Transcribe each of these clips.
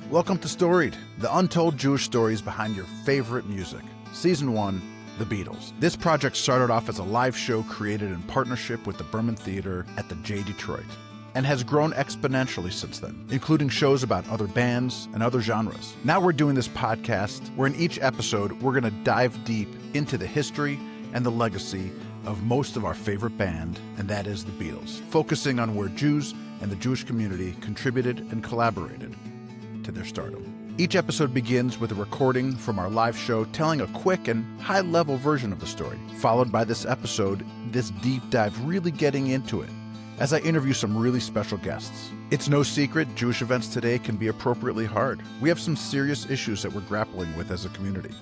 Welcome to Storied, the untold Jewish stories behind your favorite music. Season 1, The Beatles. This project started off as a live show created in partnership with the Berman Theater at the J Detroit, and has grown exponentially since then, including shows about other bands and other genres. Now we're doing this podcast where in each episode we're going to dive deep into the history and the legacy of most of our favorite band, and that is the Beatles, focusing on where Jews and the Jewish community contributed and collaborated to their stardom. Each episode begins with a recording from our live show telling a quick and high-level version of the story, followed by this episode, this deep dive really getting into it, as I interview some really special guests. It's no secret Jewish events today can be appropriately hard. We have some serious issues that we're grappling with as a community,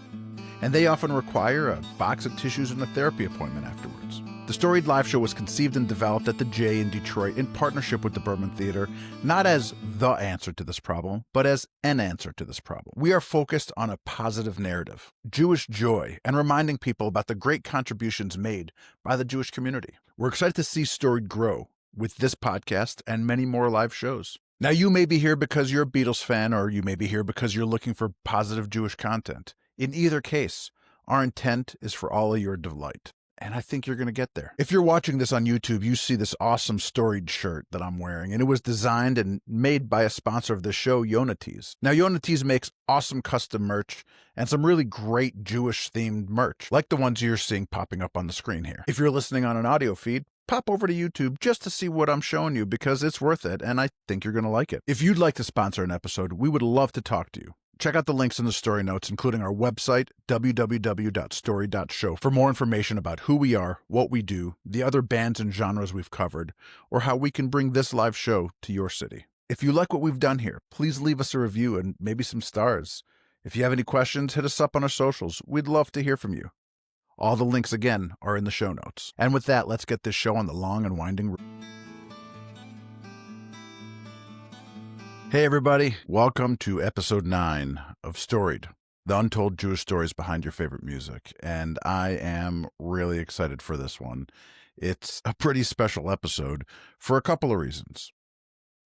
and they often require a box of tissues and a therapy appointment afterwards. The Storied Live Show was conceived and developed at the J in Detroit in partnership with the Berman Theater, not as the answer to this problem, but as an answer to this problem. We are focused on a positive narrative, Jewish joy, and reminding people about the great contributions made by the Jewish community. We're excited to see Storied grow with this podcast and many more live shows. Now, you may be here because you're a Beatles fan, or you may be here because you're looking for positive Jewish content. In either case, our intent is for all of your delight. And I think you're going to get there. If you're watching this on YouTube, you see this awesome Storied shirt that I'm wearing, and it was designed and made by a sponsor of the show, Yonatees. Now, Yonatees makes awesome custom merch and some really great Jewish-themed merch, like the ones you're seeing popping up on the screen here. If you're listening on an audio feed, pop over to YouTube just to see what I'm showing you, because it's worth it, and I think you're going to like it. If you'd like to sponsor an episode, we would love to talk to you. Check out the links in the story notes, including our website, www.story.show, for more information about who we are, what we do, the other bands and genres we've covered, or how we can bring this live show to your city. If you like what we've done here, please leave us a review and maybe some stars. If you have any questions, hit us up on our socials. We'd love to hear from you. All the links, again, are in the show notes. And with that, let's get this show on the long and winding road. Hey everybody, welcome to episode 9 of Storied, the untold Jewish stories behind your favorite music. And I am really excited for this one. It's a pretty special episode for a couple of reasons.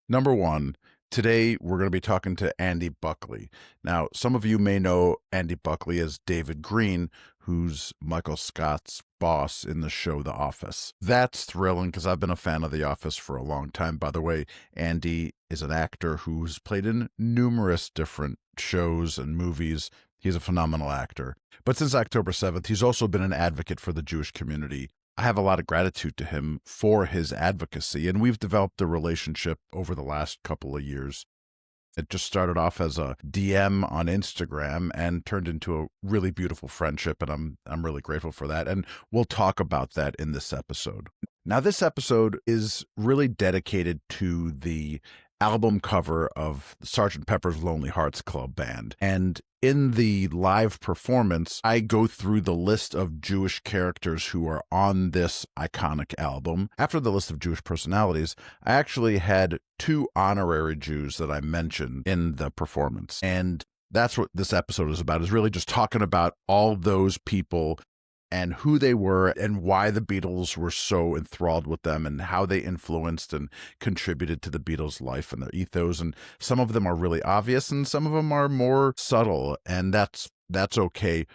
Number one, today we're going to be talking to Andy Buckley. Now, some of you may know Andy Buckley as David Green, who's Michael Scott's boss in the show The Office. That's thrilling because I've been a fan of The Office for a long time. By the way, Andy is an actor who's played in numerous different shows and movies. He's a phenomenal actor. But since October 7th, he's also been an advocate for the Jewish community. I have a lot of gratitude to him for his advocacy, and we've developed a relationship over the last couple of years. It just started off as a DM on Instagram and turned into a really beautiful friendship, and I'm really grateful for that. And we'll talk about that in this episode. Now, this episode is really dedicated to the album cover of Sgt. Pepper's Lonely Hearts Club Band. And in the live performance, I go through the list of Jewish characters who are on this iconic album. After the list of Jewish personalities, I actually had 2 honorary Jews that I mentioned in the performance. And that's what this episode is about, is really just talking about all those people and who they were and why the Beatles were so enthralled with them and how they influenced and contributed to the Beatles' life and their ethos. And some of them are really obvious and some of them are more subtle, and that's okay.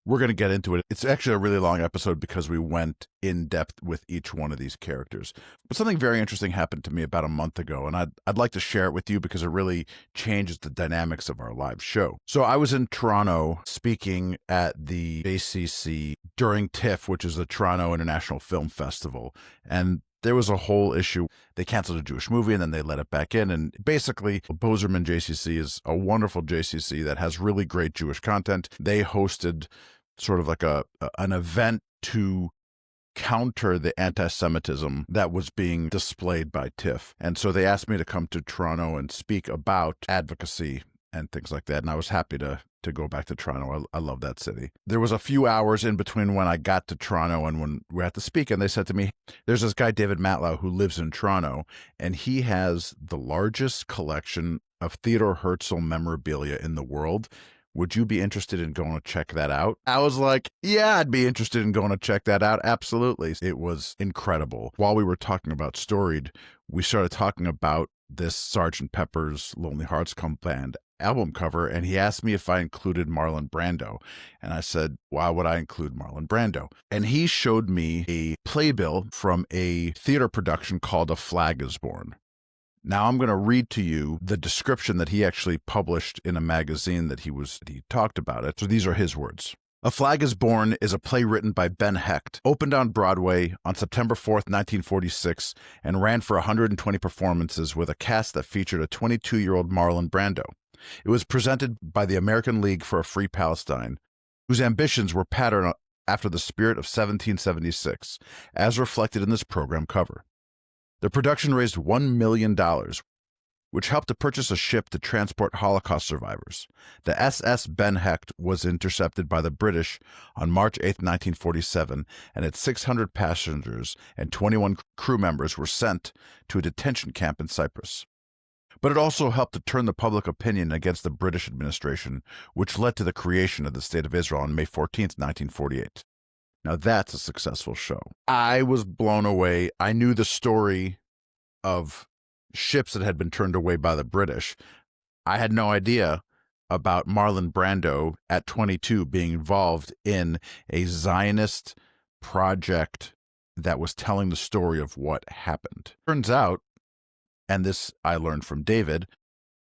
We're going to get into it. It's actually a really long episode because we went in depth with each one of these characters. But something very interesting happened to me about a month ago, and I'd like to share it with you because it really changes the dynamics of our live show. So I was in Toronto speaking at the JCC during TIFF, which is the Toronto International Film Festival, and there was a whole issue. They canceled a Jewish movie and then they let it back in. And basically, Bozeman JCC is a wonderful JCC that has really great Jewish content. They hosted sort of like an event to counter the anti-Semitism that was being displayed by TIFF. And so they asked me to come to Toronto and speak about advocacy and things like that. And I was happy to go back to Toronto. I love that city. There was a few hours in between when I got to Toronto and when we had to speak, and they said to me, there's this guy, David Matlow, who lives in Toronto, and he has the largest collection of Theodore Herzl memorabilia in the world. Would you be interested in going to check that out? I was like, yeah, I'd be interested in going to check that out. Absolutely. It was incredible. While we were talking about Storied, we started talking about this Sgt. Pepper's Lonely Hearts Club Band album cover, and he asked me if I included Marlon Brando. And I said, why would I include Marlon Brando? And he showed me a playbill from a theater production called A Flag is Born. Now I'm going to read to you the description that he actually published in a magazine that he talked about it. So these are his words. A Flag is Born is a play written by Ben Hecht, opened on Broadway on September 4th, 1946, and ran for 120 performances with a cast that featured a 22-year-old Marlon Brando. It was presented by the American League for a Free Palestine, whose ambitions were patterned after the spirit of 1776, as reflected in this program cover. The production raised $1 million, which helped to purchase a ship to transport Holocaust survivors. The SS Ben Hecht was intercepted by the British on March 8, 1947, and its 600 passengers and 21 crew members were sent to a detention camp in Cyprus. But it also helped to turn the public opinion against the British administration, which led to the creation of the State of Israel on May 14, 1948. Now that's a successful show. I was blown away. I knew the story of ships that had been turned away by the British. I had no idea about Marlon Brando at 22 being involved in a Zionist project that was telling the story of what happened. Turns out, and this I learned from David,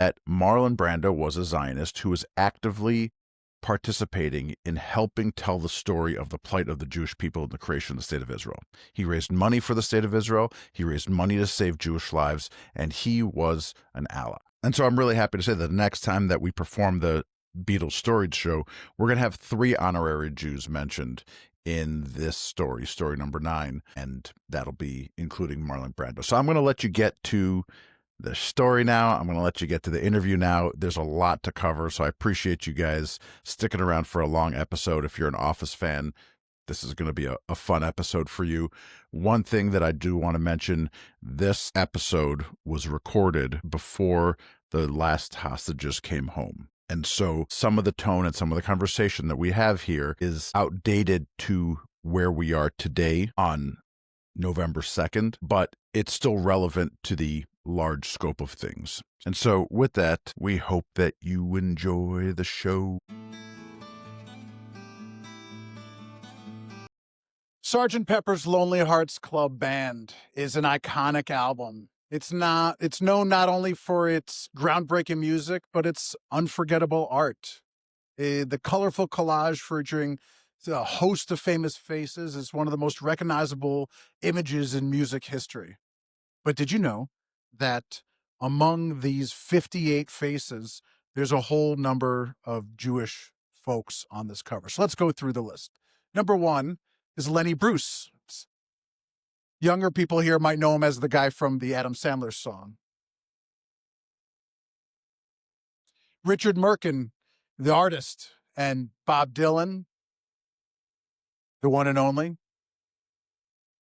that Marlon Brando was a Zionist who was actively participating in helping tell the story of the plight of the Jewish people in the creation of the State of Israel. He raised money for the State of Israel. He raised money to save Jewish lives, and he was an ally. And so I'm really happy to say that the next time that we perform the Beatles Storied show, we're going to have 3 honorary Jews mentioned in this story number 9, and that'll be including Marlon Brando. So I'm going to let you get to the story now. I'm going to let you get to the interview now. There's a lot to cover, so I appreciate you guys sticking around for a long episode. If you're an Office fan, this is going to be a fun episode for you. One thing that I do want to mention, this episode was recorded before the last hostages came home. And so some of the tone and some of the conversation that we have here is outdated to where we are today on November 2nd, but it's still relevant to the large scope of things. And so with that, we hope that you enjoy the show. Sgt. Pepper's Lonely Hearts Club Band is an iconic album. It's known not only for its groundbreaking music, but its unforgettable art. The colorful collage featuring a host of famous faces is one of the most recognizable images in music history. But did you know that among these 58 faces, there's a whole number of Jewish folks on this cover? So let's go through the list. Number 1 is Lenny Bruce. Younger people here might know him as the guy from the Adam Sandler song. Richard Merkin, the artist, and Bob Dylan, the one and only.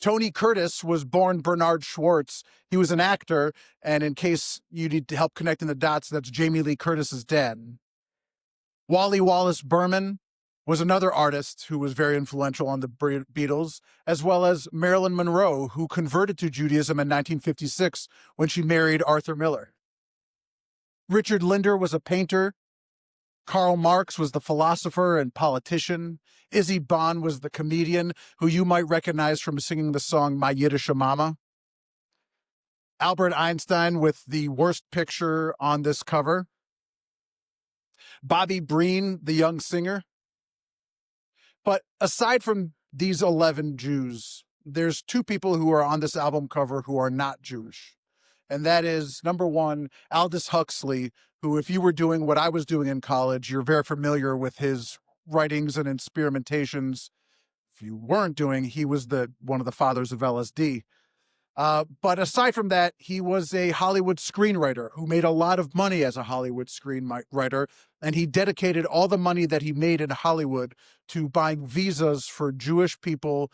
Tony Curtis was born Bernard Schwartz. He was an actor, and in case you need help connecting the dots, that's Jamie Lee Curtis's dad. Wally Wallace Berman was another artist who was very influential on the Beatles, as well as Marilyn Monroe, who converted to Judaism in 1956 when she married Arthur Miller. Richard Linder was a painter. Karl Marx was the philosopher and politician. Izzy Bond was the comedian, who you might recognize from singing the song My Yiddish Mama. Albert Einstein with the worst picture on this cover. Bobby Breen, the young singer. But aside from these 11 Jews, there's 2 people who are on this album cover who are not Jewish. And that is, number 1, Aldous Huxley, who, if you were doing what I was doing in college, you're very familiar with his writings and experimentations. If you weren't doing, he was one of the fathers of LSD. But aside from that, he was a Hollywood screenwriter who made a lot of money as a Hollywood screenwriter, and he dedicated all the money that he made in Hollywood to buying visas for Jewish people,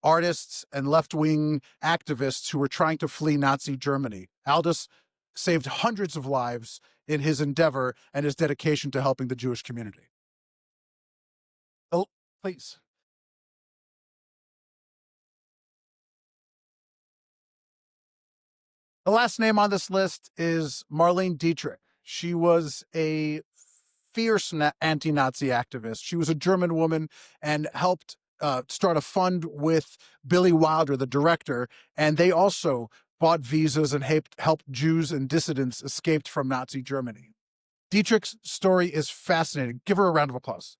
artists, and left-wing activists who were trying to flee Nazi Germany. Aldous saved hundreds of lives in his endeavor and his dedication to helping the Jewish community. Oh, please. The last name on this list is Marlene Dietrich. She was a fierce anti-Nazi activist. She was a German woman and helped start a fund with Billy Wilder, the director, and they also bought visas and helped Jews and dissidents escape from Nazi Germany. Dietrich's story is fascinating. Give her a round of applause.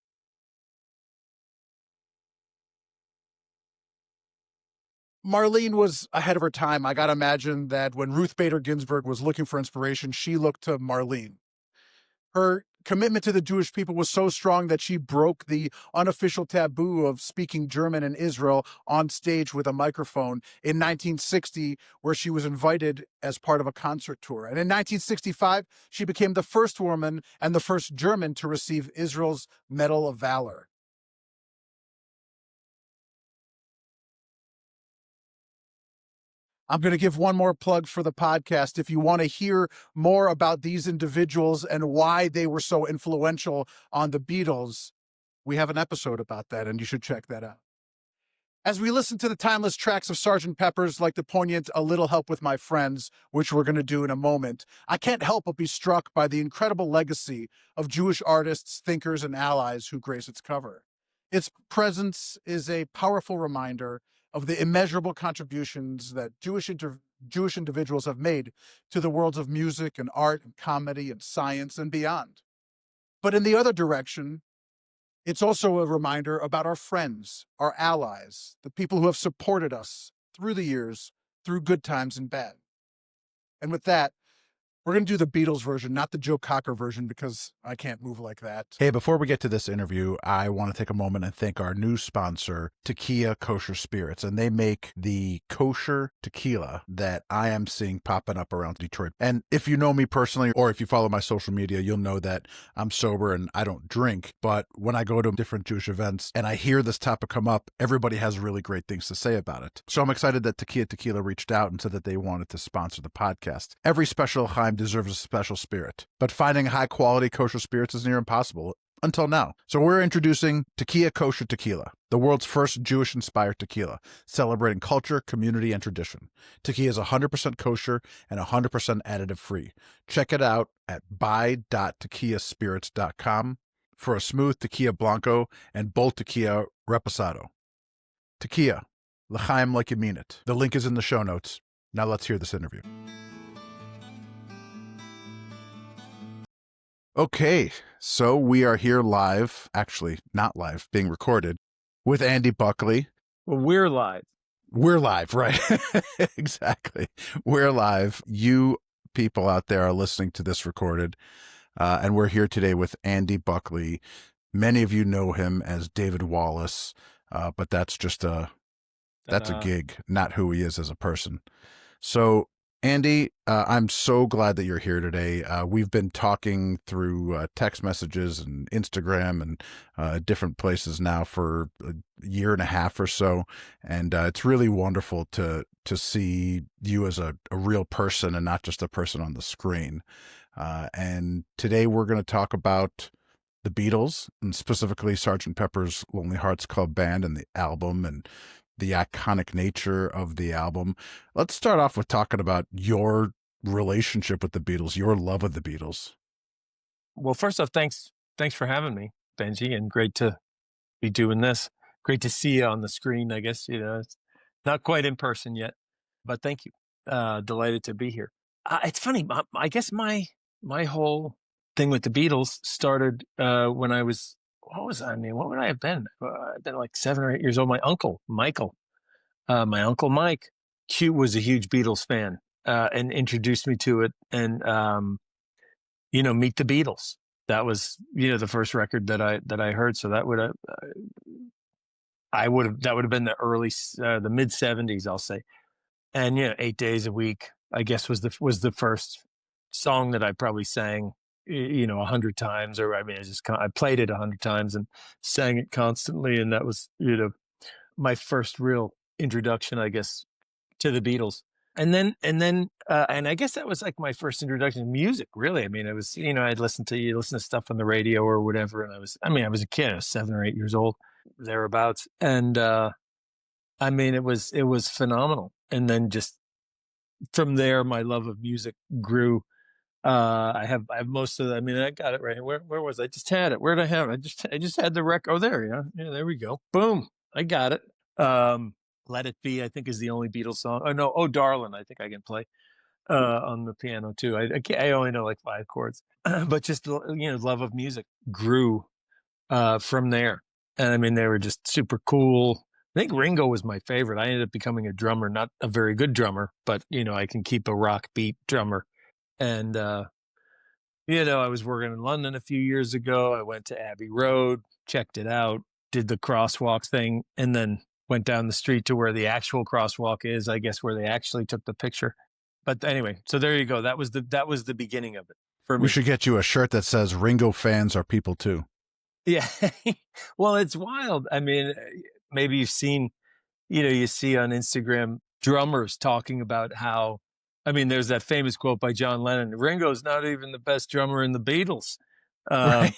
Marlene was ahead of her time. I got to imagine that when Ruth Bader Ginsburg was looking for inspiration, she looked to Marlene. Her commitment to the Jewish people was so strong that she broke the unofficial taboo of speaking German in Israel on stage with a microphone in 1960, where she was invited as part of a concert tour. And in 1965, she became the first woman and the first German to receive Israel's Medal of Valor. I'm going to give one more plug for the podcast. If you want to hear more about these individuals and why they were so influential on the Beatles, we have an episode about that, and you should check that out. As we listen to the timeless tracks of Sgt. Pepper's, like the poignant A Little Help with My Friends, which we're going to do in a moment, I can't help but be struck by the incredible legacy of Jewish artists, thinkers, and allies who grace its cover. Its presence is a powerful reminder of the immeasurable contributions that Jewish individuals have made to the worlds of music and art and comedy and science and beyond. But in the other direction, it's also a reminder about our friends, our allies, the people who have supported us through the years, through good times and bad. And with that, we're going to do the Beatles version, not the Joe Cocker version, because I can't move like that. Hey, before we get to this interview, I want to take a moment and thank our new sponsor, Tequila Kosher Spirits. And they make the kosher tequila that I am seeing popping up around Detroit. And if you know me personally, or if you follow my social media, you'll know that I'm sober and I don't drink. But when I go to different Jewish events and I hear this topic come up, everybody has really great things to say about it. So I'm excited that Tequila reached out and said that they wanted to sponsor the podcast. Every special Chaim deserves a special spirit, but finding high quality kosher spirits is near impossible until now. So we're introducing Tequila Kosher Tequila, the world's first Jewish inspired tequila, celebrating culture, community, and tradition. Tequila is 100% kosher and 100% additive free. Check it out at buy.tequilaspirits.com for a smooth tequila blanco and bold tequila reposado. Tequila, l'chaim like you mean it. The link is in the show notes. Now let's hear this interview. Okay, so we are here live, actually not live, being recorded, with Andy Buckley. Well, we're live. We're live, right? Exactly. We're live. You people out there are listening to this recorded, and we're here today with Andy Buckley. Many of you know him as David Wallace, but that's just a gig, not who he is as a person. So Andy, I'm so glad that you're here today. We've been talking through text messages and Instagram and different places now for a year and a half or so, and it's really wonderful to see you as a real person and not just a person on the screen. And today we're going to talk about the Beatles, and specifically Sgt. Pepper's Lonely Hearts Club Band and the album and the iconic nature of the album. Let's start off with talking about your relationship with the Beatles, your love of the Beatles. Well, first off, thanks for having me, Benji, and great to be doing this. Great to see you on the screen. I guess, it's not quite in person yet, but thank you. Delighted to be here. It's funny. I guess my whole thing with the Beatles started when I was, what would I have been? I've been like 7 or 8 years old. My uncle, Mike, was a huge Beatles fan and introduced me to it. And, Meet the Beatles. That was, the first record that I heard. So that would have, that would have been the mid 70s, I'll say. And, 8 days a week, I guess was the first song that I probably sang 100 times, or I played it 100 times and sang it constantly. And that was, my first real introduction, I guess, to the Beatles. And then I guess that was like my first introduction to music, really. I mean, it was, I'd listen to stuff on the radio or whatever. And I was a kid, I was 7 or 8 years old, thereabouts. And, it was phenomenal. And then just from there, my love of music grew. I have most of the, I mean, I got it right here. Where was I? I just had it. Where did I have it? I just had the record. Oh, there, yeah, there we go. Boom, I got it. Let It Be, I think, is the only Beatles song. Oh no, Oh Darling, I think I can play on the piano too. I only know like 5 chords, but just love of music grew from there. And I mean, they were just super cool. I think Ringo was my favorite. I ended up becoming a drummer, not a very good drummer, but I can keep a rock beat drummer. And I was working in London a few years ago. I went to Abbey Road, checked it out, did the crosswalk thing, and then went down the street to where the actual crosswalk is, I guess, where they actually took the picture. But anyway, so there you go. That was the beginning of it for me. We should get you a shirt that says Ringo fans are people too. Yeah. Well, it's wild. I mean, maybe you've seen, you see on Instagram drummers talking about how, I mean, there's that famous quote by John Lennon, Ringo's not even the best drummer in the Beatles. Right.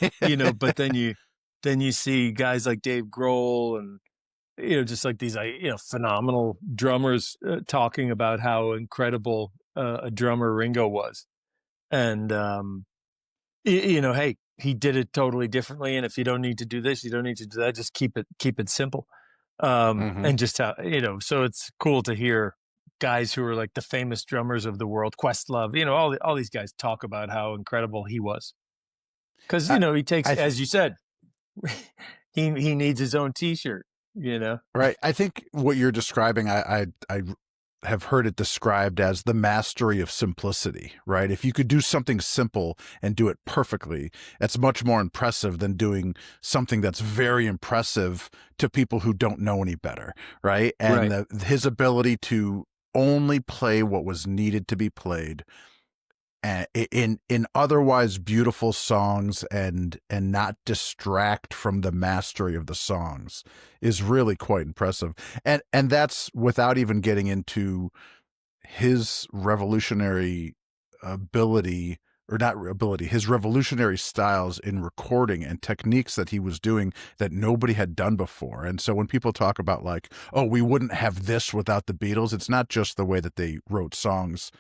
But then you see guys like Dave Grohl and, just like these, phenomenal drummers talking about how incredible a drummer Ringo was. And, hey, he did it totally differently. And if you don't need to do this, you don't need to do that. Just keep it simple. And just how, so it's cool to hear guys who are like the famous drummers of the world, Questlove, all these guys talk about how incredible he was. Cause he takes, as you said, he needs his own t-shirt, Right. I think what you're describing, I have heard it described as the mastery of simplicity, right? If you could do something simple and do it perfectly, it's much more impressive than doing something that's very impressive to people who don't know any better, right? And his ability to only play what was needed to be played in otherwise beautiful songs and not distract from the mastery of the songs is really quite impressive. And that's without even getting into his revolutionary ability, or not ability, his revolutionary styles in recording and techniques that he was doing that nobody had done before. And so when people talk about like, oh, we wouldn't have this without the Beatles, it's not just the way that they wrote songs.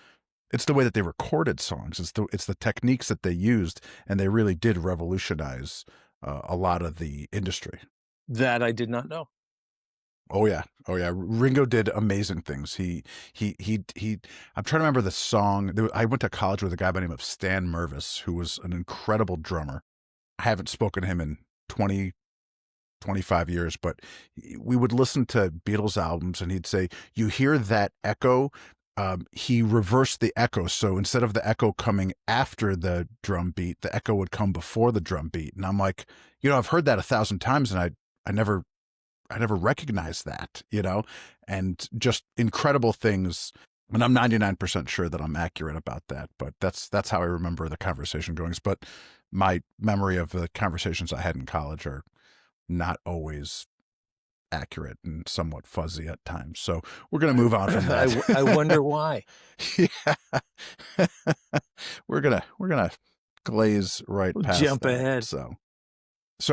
It's the way that they recorded songs. It's the techniques that they used, and they really did revolutionize a lot of the industry. That I did not know. Oh yeah. Ringo did amazing things. He. I'm trying to remember the song. I went to college with a guy by the name of Stan Mervis, who was an incredible drummer. I haven't spoken to him in 25 years, but we would listen to Beatles albums, and he'd say, "You hear that echo?" He reversed the echo. So instead of the echo coming after the drum beat, the echo would come before the drum beat. And I'm like, I've heard that 1,000 times and I never recognized that, and just incredible things. And I'm 99% sure that I'm accurate about that, but that's how I remember the conversation going. But my memory of the conversations I had in college are not always accurate and somewhat fuzzy at times. So we're going to move on from that. I wonder why. Yeah. we're going to glaze right past jump that. ahead. So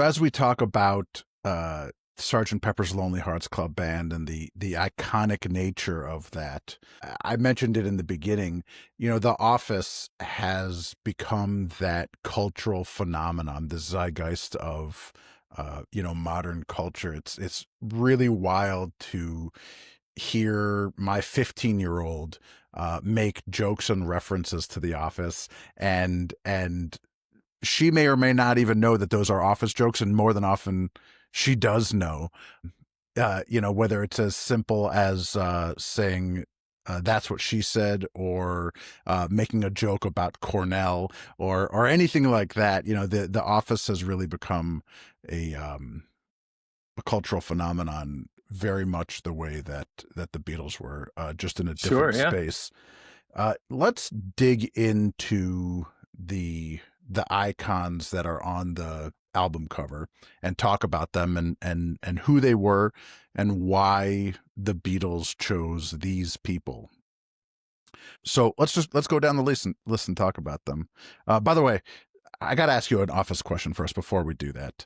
as we talk about Sgt. Pepper's Lonely Hearts Club Band and the iconic nature of that, I mentioned it in the beginning, The Office has become that cultural phenomenon, the zeitgeist of modern culture. It's really wild to hear my 15-year-old make jokes and references to The Office, and she may or may not even know that those are Office jokes, and more than often she does know. Whether it's as simple as saying that's what she said, or making a joke about Cornell, or anything like that. The Office has really become a cultural phenomenon, very much the way that the Beatles were, just in a different space. Let's dig into the icons that are on the album cover and talk about them and who they were and why the Beatles chose these people. So let's go down the list and talk about them. By the way, I got to ask you an Office question first before we do that.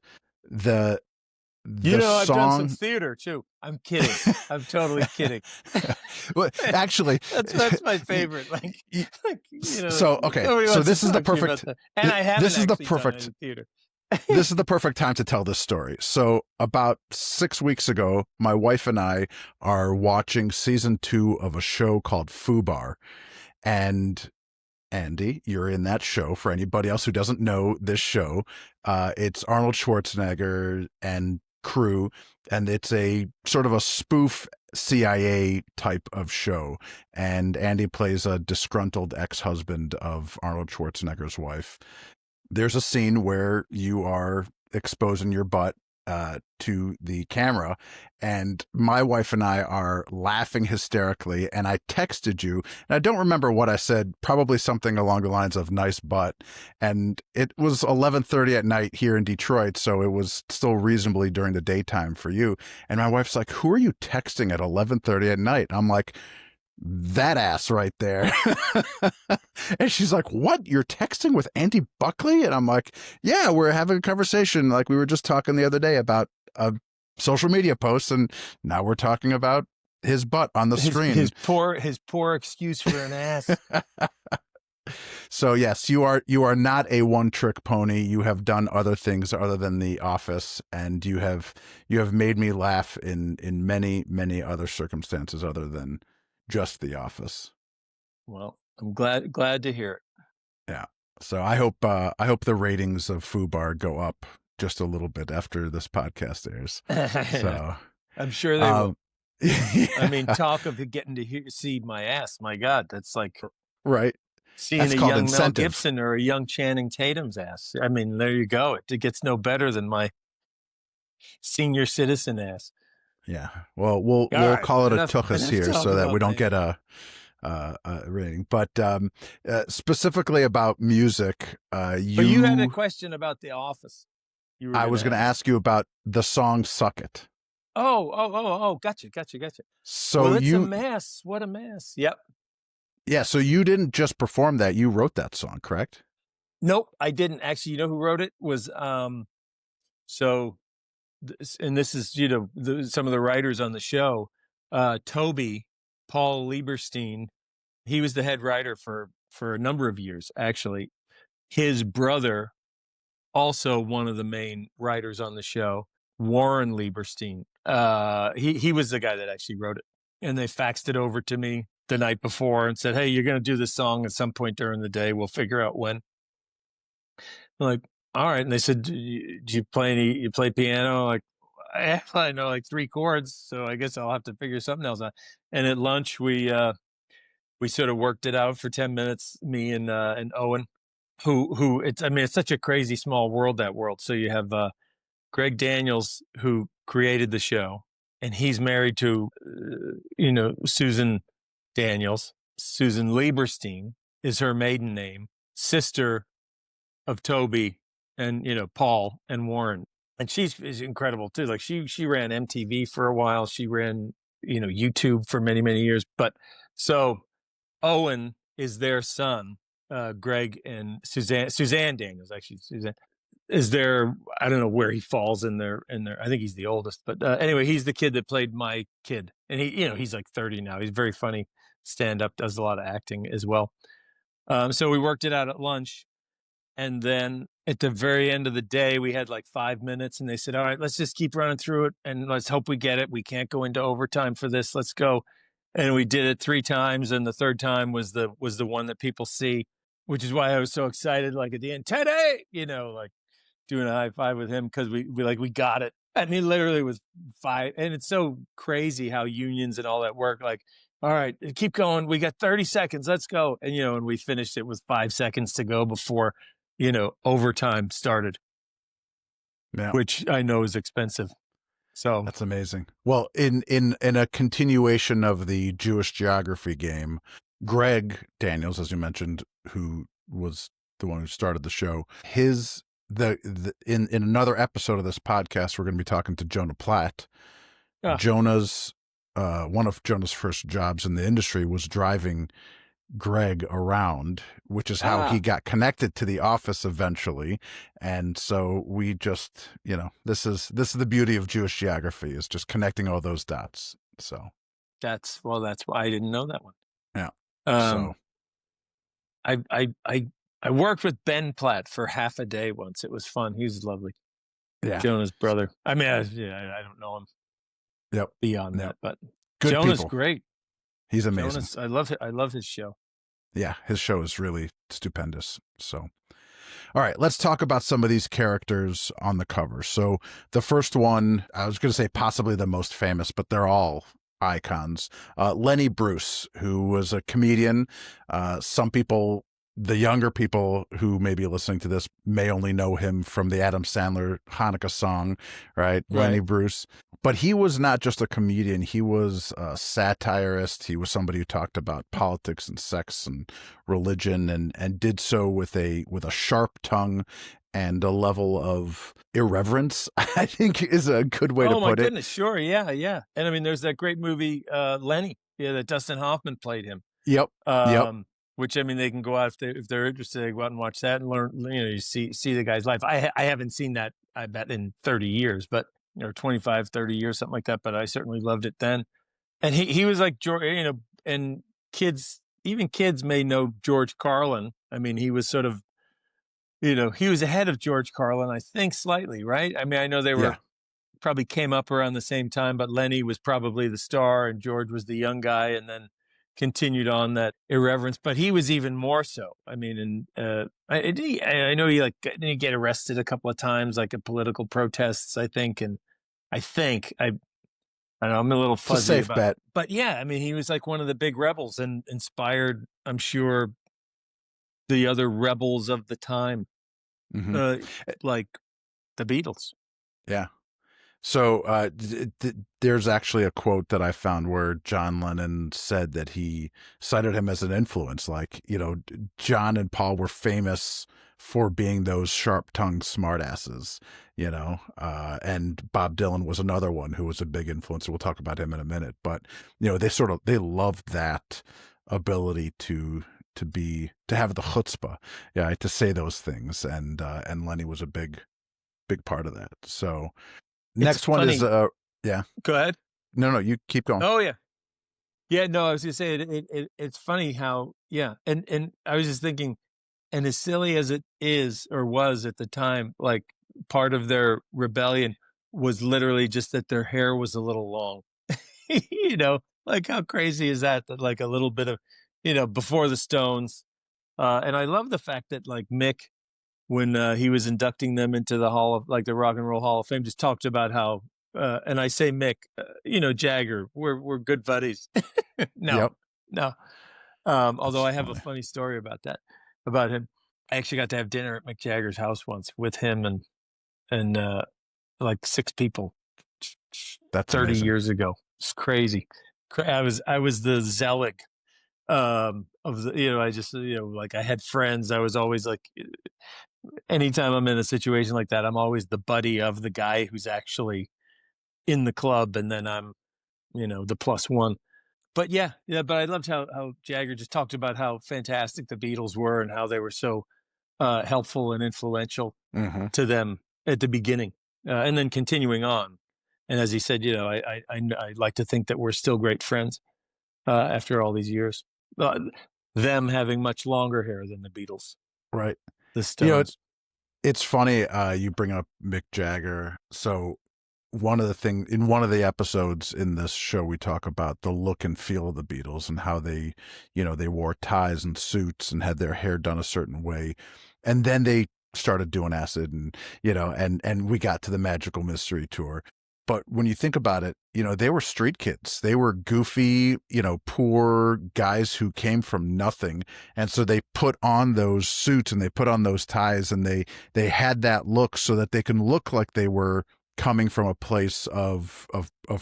The You know, I've done some theater too. I'm kidding. I'm totally kidding. Well, actually, that's my favorite. Like you know. So okay, so this is the perfect. And I haven't this is the actually done perfect any theater. This is the perfect time to tell this story. So about 6 weeks ago, my wife and I are watching season 2 of a show called Fubar, and Andy, you're in that show. For anybody else who doesn't know this show, it's Arnold Schwarzenegger and crew, and it's a sort of a spoof CIA type of show. And Andy plays a disgruntled ex-husband of Arnold Schwarzenegger's wife. There's a scene where you are exposing your butt to the camera, and my wife and I are laughing hysterically, and I texted you, and I don't remember what I said, probably something along the lines of nice butt, and it was 11:30 at night here in Detroit, so it was still reasonably during the daytime for you, and my wife's like, who are you texting at 11:30 at night? I'm like, that ass right there. And she's like, what? You're texting with Andy Buckley? And I'm like, yeah, we're having a conversation like we were just talking the other day about a social media post, and now we're talking about his butt on the screen. His poor excuse for an ass. So yes, you are not a one-trick pony. You have done other things other than The Office, and you have made me laugh in many, many other circumstances other than just The Office. Well, I'm glad to hear it. Yeah. So I hope the ratings of Fubar go up just a little bit after this podcast airs. So I'm sure they will. Yeah. I mean, talk of getting to see my ass. My God, that's like right. Seeing That's a called young incentive. Mel Gibson or a young Channing Tatum's ass. I mean, there you go. It gets no better than my senior citizen ass. Yeah. Well, we'll right, call it enough- a tuchus enough here talk so that about we don't me. get a rating. But specifically about music, But you had a question about The Office. I was going to ask you about the song "Suck It." Oh, gotcha. So Well, it's a mess. What a mess. Yep. Yeah. So you didn't just perform that; you wrote that song, correct? Nope, I didn't. Actually, you know who wrote it? Was and this is, you know, some of the writers on the show, Toby, Paul Lieberstein, he was the head writer for a number of years, actually. His brother, also one of the main writers on the show, Warren Lieberstein, he was the guy that actually wrote it. And they faxed it over to me the night before and said, hey, you're going to do this song at some point during the day. We'll figure out when. I'm like, all right. And they said, do you play piano? Like, I know like 3 chords, so I guess I'll have to figure something else out. And at lunch, we sort of worked it out for 10 minutes, me and Owen, who it's such a crazy small world, that world. So you have Greg Daniels, who created the show, and he's married to Susan Daniels. Susan Lieberstein is her maiden name, sister of Toby and Paul and Warren. And she's incredible too. Like she ran MTV for a while. She ran YouTube for many, many years. But so Owen is their son, Greg and Suzanne Daniels. Actually, Suzanne is there. I don't know where he falls in their. I think he's the oldest. But anyway, he's the kid that played my kid, and he's like 30 now. He's very funny, stand up, does a lot of acting as well. So we worked it out at lunch. And then at the very end of the day, we had like 5 minutes, and they said, all right, let's just keep running through it, and let's hope we get it. We can't go into overtime for this. Let's go. And we did it 3 times, and the third time was the one that people see, which is why I was so excited. Like at the end, Teddy, like doing a high five with him, because we got it. And he literally was 5. And it's so crazy how unions and all that work. Like, all right, keep going. We got 30 seconds. Let's go. And, and we finished it with 5 seconds to go before overtime started, which I know is expensive. So that's amazing. Well, in a continuation of the Jewish geography game, Greg Daniels, as you mentioned, who was the one who started the show, in another episode of this podcast, we're going to be talking to Jonah Platt. Jonah's one of Jonah's first jobs in the industry was driving Greg around, which is how he got connected to the office eventually. And so we just, this is the beauty of Jewish geography, is just connecting all those dots. So that's why I didn't know that one. Yeah. So I worked with Ben Platt for half a day once. It was fun. He was lovely. Yeah. Jonah's brother. I mean, I don't know him. Yep. Beyond that, but good Jonah's people. great. He's amazing. I love his show. Yeah, his show is really stupendous. So, all right, let's talk about some of these characters on the cover. So the first one, I was going to say possibly the most famous, but they're all icons. Lenny Bruce, who was a comedian. Some people, the younger people who may be listening to this, may only know him from the Adam Sandler Hanukkah song, right? Lenny Bruce. But he was not just a comedian. He was a satirist. He was somebody who talked about politics and sex and religion, and did so with a sharp tongue and a level of irreverence, I think is a good way to put it. Oh my goodness, sure, yeah. And I mean, there's that great movie, Lenny, that Dustin Hoffman played him. Yep. Which, I mean, they can go out if they're interested. They go out and watch that and learn. You see the guy's life. I haven't seen that, I bet, in 30 years, but 25, 30 years, something like that. But I certainly loved it then. And he was like George, and even kids may know George Carlin. I mean, he was sort of, he was ahead of George Carlin, I think, slightly, right? I mean, I know they were probably came up around the same time, but Lenny was probably the star and George was the young guy, and then continued on that irreverence. But he was even more so. I mean, and I know he didn't he get arrested a couple of times, like at political protests, I think. And I don't know, I'm a little fuzzy. It's a safe bet. But yeah, I mean, he was like one of the big rebels and inspired, I'm sure, the other rebels of the time, like the Beatles. Yeah. So there's actually a quote that I found where John Lennon said that he cited him as an influence. Like, John and Paul were famous for being those sharp-tongued smartasses, and Bob Dylan was another one who was a big influence. We'll talk about him in a minute. But, they loved that ability to have the chutzpah, to say those things. And Lenny was a big part of that. So next one is Go ahead. No, you keep going. Oh yeah. No, I was gonna say it's funny how and I was just thinking, and as silly as it is or was at the time, like part of their rebellion was literally just that their hair was a little long. Like how crazy is that like a little bit of before the Stones, and I love the fact that like Mick, when he was inducting them into the the Rock and Roll Hall of Fame, just talked about how, and I say Mick, Jagger, we're good buddies. No. Although I have a funny story about him. I actually got to have dinner at Mick Jagger's house once with him and like 6 people. That's 30 amazing. years ago. It's crazy. I was the Zelig of the, I just, like I had friends. I was always like, anytime I'm in a situation like that, I'm always the buddy of the guy who's actually in the club, and then I'm, the plus one. But but I loved how Jagger just talked about how fantastic the Beatles were and how they were so helpful and influential to them at the beginning, and then continuing on. And as he said, I like to think that we're still great friends after all these years. Them having much longer hair than the Beatles, right? The Stones. It's funny you bring up Mick Jagger. So in one of the episodes in this show, we talk about the look and feel of the Beatles and how they, they wore ties and suits and had their hair done a certain way. And then they started doing acid and, and we got to the Magical Mystery Tour. But when you think about it, they were street kids. They were goofy, poor guys who came from nothing. And so they put on those suits and they put on those ties and they had that look so that they can look like they were coming from a place of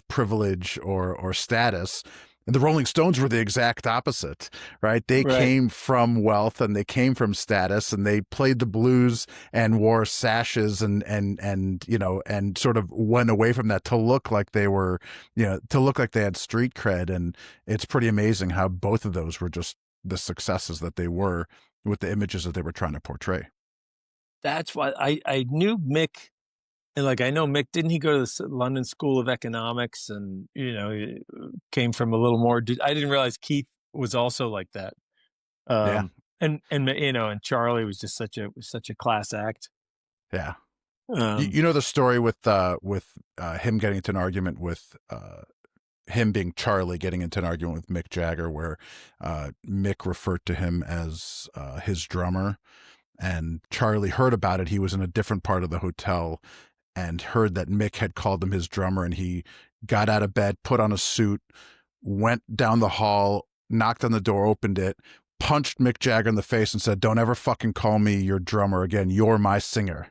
privilege or status. And the Rolling Stones were the exact opposite, right? They came from wealth and they came from status, and they played the blues and wore sashes and sort of went away from that to look like they were, to look like they had street cred. And it's pretty amazing how both of those were just the successes that they were with the images that they were trying to portray. That's why I knew Mick, and like I know Mick, didn't he go to the London School of Economics, and he came from a little more. I didn't realize Keith was also like that. Yeah. And and Charlie was just such a class act. Yeah. You know the story with him getting into an argument with him being Charlie getting into an argument with Mick Jagger, where Mick referred to him as his drummer, and Charlie heard about it. He was in a different part of the hotel and heard that Mick had called him his drummer, and he got out of bed, put on a suit, went down the hall, knocked on the door, opened it, punched Mick Jagger in the face and said, "Don't ever fucking call me your drummer again. You're my singer."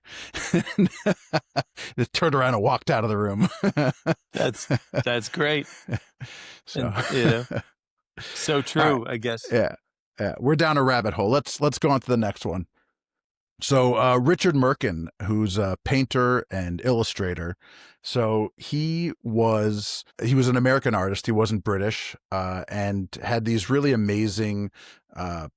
They turned around and walked out of the room. That's great. So, and, so true, right. I guess. Yeah. We're down a rabbit hole. Let's go on to the next one. So Richard Merkin, who's a painter and illustrator, so he was an American artist. He wasn't British, and had these really amazing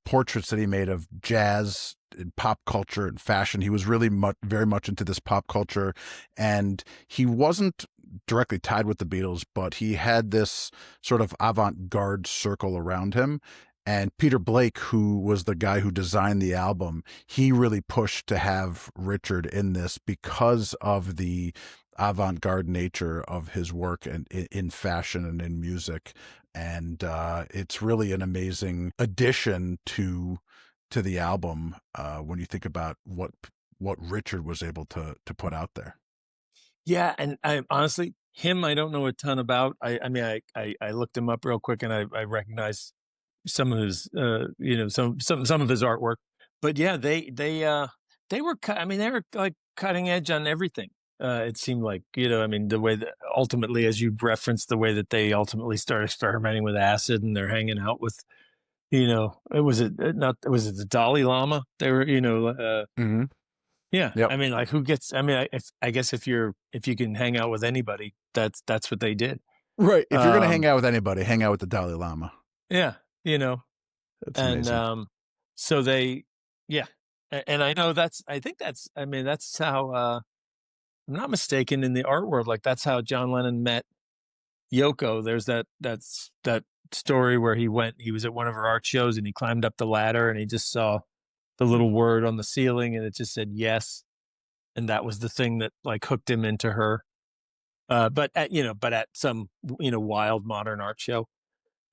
portraits that he made of jazz and pop culture and fashion. He was really very much into this pop culture, and he wasn't directly tied with the Beatles, but he had this sort of avant-garde circle around him. And Peter Blake, who was the guy who designed the album, he really pushed to have Richard in this because of the avant-garde nature of his work and in fashion and in music. And it's really an amazing addition to the album when you think about what Richard was able to put out there. Yeah, and I honestly, him, I don't know a ton about. I mean, I looked him up real quick, and I recognize some of his some of his artwork, but yeah, they were I mean, they were like cutting edge on everything. It seemed like, I mean, the way that ultimately, as you referenced, the way that they ultimately started experimenting with acid, and they're hanging out with, was it the Dalai Lama? They were, Mm-hmm. Yeah. Yep. I mean, like, who gets, I mean, I guess if you can hang out with anybody, that's what they did. Right. If you're going to hang out with anybody, hang out with the Dalai Lama. Yeah. That's amazing. And so they, yeah. And I know I think that's how, I'm not mistaken, in the art world, like that's how John Lennon met Yoko. There's that story where he was at one of her art shows, and he climbed up the ladder, and he just saw the little word on the ceiling, and it just said yes. And that was the thing that like hooked him into her. But at some, wild modern art show.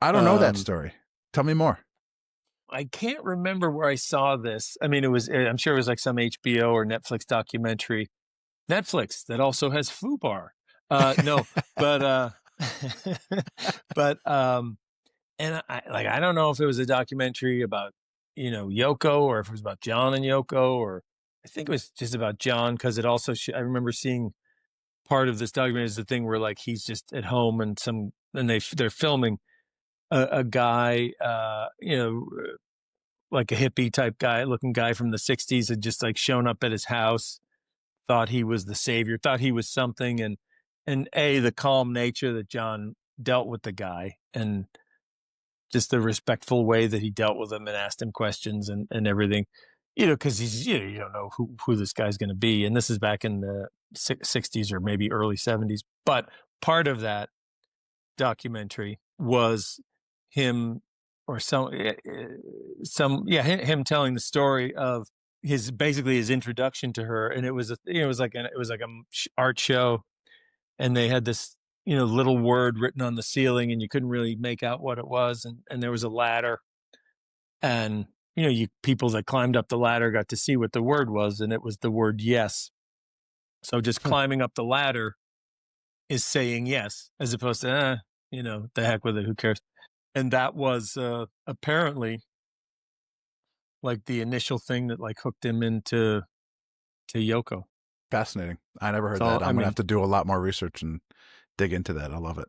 I don't know that story. Tell me more. I can't remember where I saw this. I mean, I'm sure it was like some HBO or Netflix documentary. Netflix that also has FUBAR. No, but and I don't know if it was a documentary about, Yoko, or if it was about John and Yoko, or I think it was just about John, because it also, I remember seeing part of this documentary is the thing where like he's just at home, and they're filming a guy, like a hippie type looking guy from the 60s, had just like shown up at his house, thought he was the savior, thought he was something. And the calm nature that John dealt with the guy, and just the respectful way that he dealt with him and asked him questions and everything, because he's, you don't know who this guy's going to be. And this is back in the 60s or maybe early 70s. But part of that documentary was him, or him telling the story of basically his introduction to her. And it was like a art show, and they had this, little word written on the ceiling, and you couldn't really make out what it was. And there was a ladder, and, people that climbed up the ladder got to see what the word was, and it was the word yes. So just climbing up the ladder is saying yes, as opposed to, the heck with it, who cares? And that was apparently like the initial thing that like hooked him into Yoko. Fascinating. I never heard that. I'm going to have to do a lot more research and dig into that. I love it.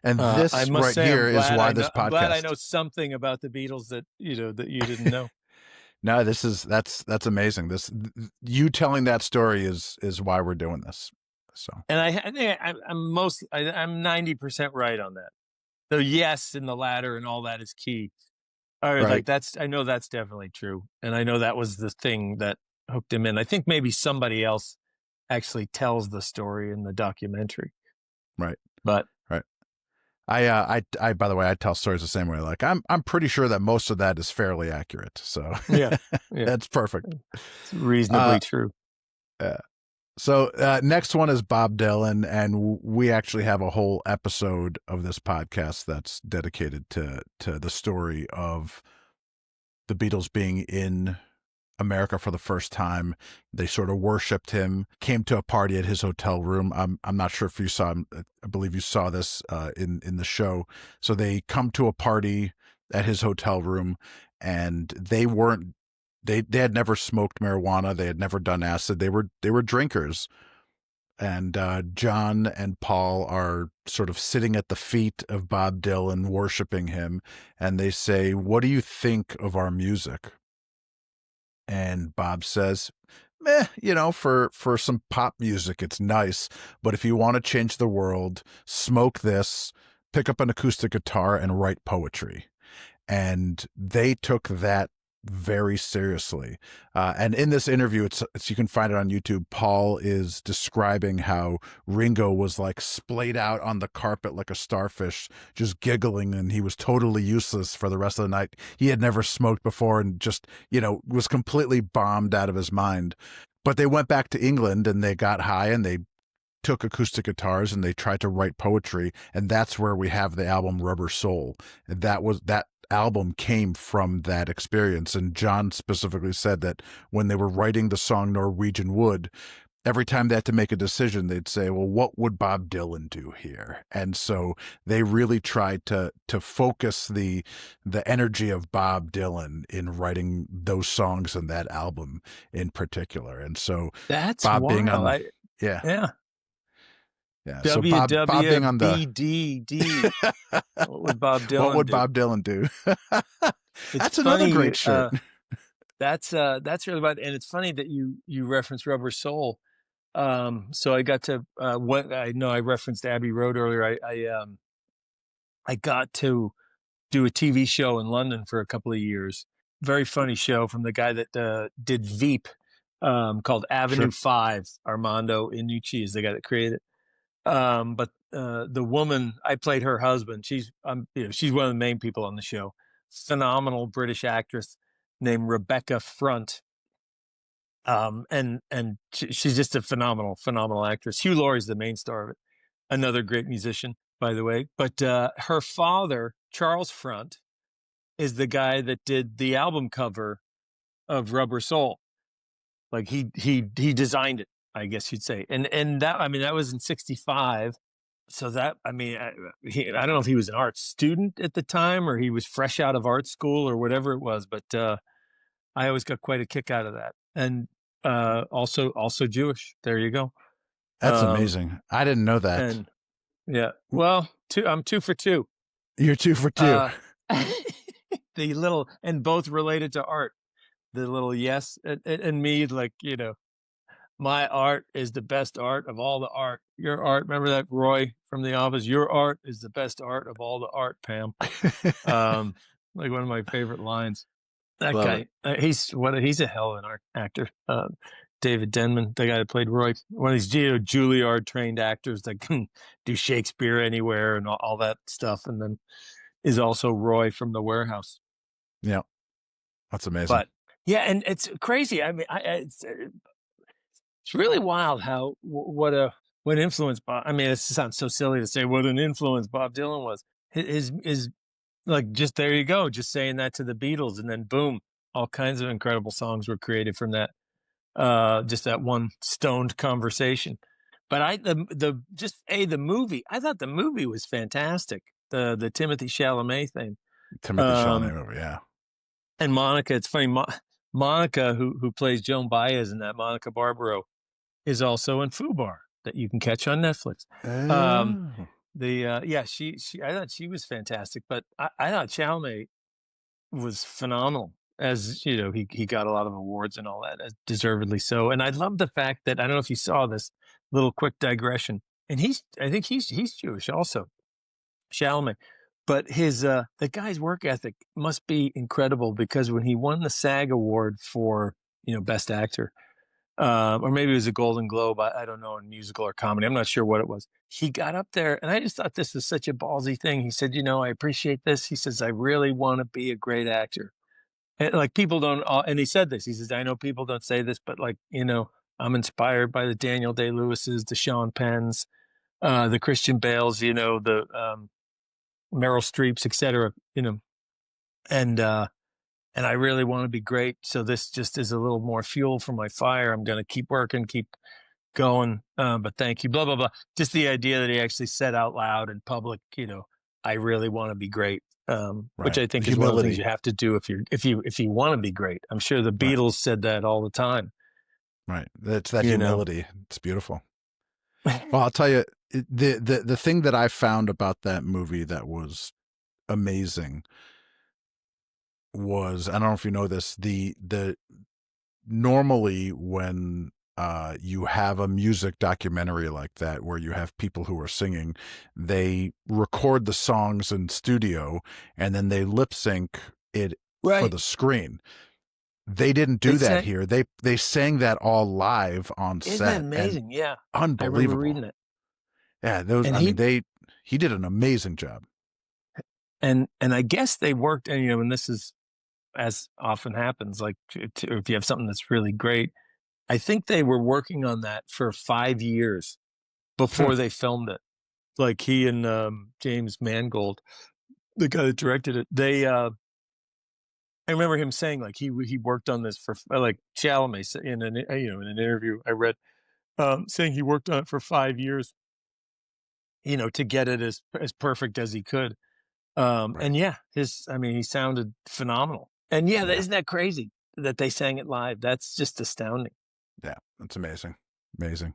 And this right here is why this podcast. I'm glad I know something about the Beatles that you didn't know. No, that's amazing. You telling that story is why we're doing this. So, and I think I'm 90% right on that. So yes, in the ladder and all that is key. Or Right. like I know that's definitely true. And I know that was the thing that hooked him in. I think maybe somebody else actually tells the story in the documentary. Right. But Right. I by the way, I tell stories the same way. Like I'm pretty sure that most of that is fairly accurate. So yeah, yeah, that's perfect. it's reasonably Uh, true. so next one is Bob Dylan, and we actually have a whole episode of this podcast that's dedicated to the story of the Beatles being in America for the first time. They sort of worshipped him, came to a party at his hotel room. I'm not sure if you saw, I believe you saw this in the show. So they come to a party at his hotel room, and they had never smoked marijuana. They had never done acid. They were drinkers. And John and Paul are sort of sitting at the feet of Bob Dylan, worshiping him. And they say, "What do you think of our music?" And Bob says, for some pop music, it's nice. But if you want to change the world, smoke this, pick up an acoustic guitar, and write poetry. And they took that very seriously. And in this interview, it's you can find it on YouTube. Paul is describing how Ringo was like splayed out on the carpet like a starfish, just giggling, and he was totally useless for the rest of the night. He had never smoked before and just, was completely bombed out of his mind. But they went back to England and they got high and they took acoustic guitars and they tried to write poetry, and that's where we have the album Rubber Soul. And that album came from that experience. And John specifically said that when they were writing the song Norwegian Wood, every time they had to make a decision, they'd say, well, what would Bob Dylan do here? And so they really tried to focus the energy of Bob Dylan in writing those songs and that album in particular. And so That's Bob wild. being on yeah. Yeah. Yeah. So Bob being on the WWBDD. What would Bob Dylan do? What would Bob Dylan do? That's another great shirt. That's really bad. And it's funny that you referenced Rubber Soul. So I got to I referenced Abbey Road earlier. I got to do a TV show in London for a couple of years. Very funny show from the guy that did Veep, called Avenue 5. Armando Iannucci is the guy that created it. But the woman, I played her husband. She's she's one of the main people on the show. Phenomenal British actress named Rebecca Front. And she's just a phenomenal actress. Hugh Laurie's the main star of it. Another great musician, by the way. But her father, Charles Front, is the guy that did the album cover of Rubber Soul. Like he designed it, I guess you'd say. And that was in '65. So that, I don't know if he was an art student at the time or he was fresh out of art school or whatever it was, but I always got quite a kick out of that. And also Jewish. There you go. That's amazing. I didn't know that. And yeah, well, I'm 2 for 2. You're 2 for 2. And both related to art. The little yes and me, like, my art is the best art of all the art. Your art, remember that, Roy from The Office? Your art is the best art of all the art, Pam. Like one of my favorite lines. That Love guy, he's a hell of an art actor. David Denman, the guy that played Roy, one of these Juilliard trained actors that can do Shakespeare anywhere and all that stuff, and then is also Roy from The Warehouse. Yeah, that's amazing. But yeah, and it's crazy. I mean, it's really wild how what influence Bob. I mean, it sounds so silly to say what an influence Bob Dylan was. His like, just there you go, just saying that to the Beatles, and then boom, all kinds of incredible songs were created from that. Just that one stoned conversation. But the movie, I thought the movie was fantastic. The Timothy Chalamet thing. Timothy Chalamet movie, yeah. And Monica, it's funny, Monica, who plays Joan Baez in that, Monica Barbaro, is also in Fubar that you can catch on Netflix. I thought she was fantastic, but I thought Chalamet was phenomenal. As you know, he got a lot of awards and all that, deservedly so. And I love the fact that, I don't know if you saw this little quick digression, and I think he's Jewish also, Chalamet. But the guy's work ethic must be incredible, because when he won the SAG award for, Best Actor, or maybe it was a Golden Globe, I don't know, in musical or comedy, I'm not sure what it was. He got up there, and I just thought this was such a ballsy thing. He said, I appreciate this. He says, I really want to be a great actor. And like, people don't, and he said this, he says, I know people don't say this, but like, I'm inspired by the Daniel Day-Lewis's, the Sean Penns, the Christian Bales, the Meryl Streeps, etc. And I really want to be great. So this just is a little more fuel for my fire. I'm going to keep working, keep going. But thank you, blah, blah, blah. Just the idea that he actually said out loud in public, I really want to be great. Which I think is one of the things you have to do if you want to be great. I'm sure the Beatles said that all the time. Right. It's that humility. It's beautiful. Well, I'll tell you, the thing that I found about that movie that was amazing was, I don't know if you know this, the normally when you have a music documentary like that where you have people who are singing, they record the songs in studio and then they lip sync it for the screen. They didn't do that here. They sang that all live on set. Isn't that amazing? Yeah. Unbelievable. I remember reading it. Yeah, he did an amazing job. And I guess they worked, and and this is, as often happens, like if you have something that's really great, I think they were working on that for 5 years before they filmed it. Like he and James Mangold, the guy that directed it, I remember him saying like he worked on this for, like, Chalamet in an interview I read, saying he worked on it for 5 years, to get it as perfect as he could. And yeah, he sounded phenomenal. And isn't that crazy that they sang it live? That's just astounding. Yeah, that's amazing. Amazing.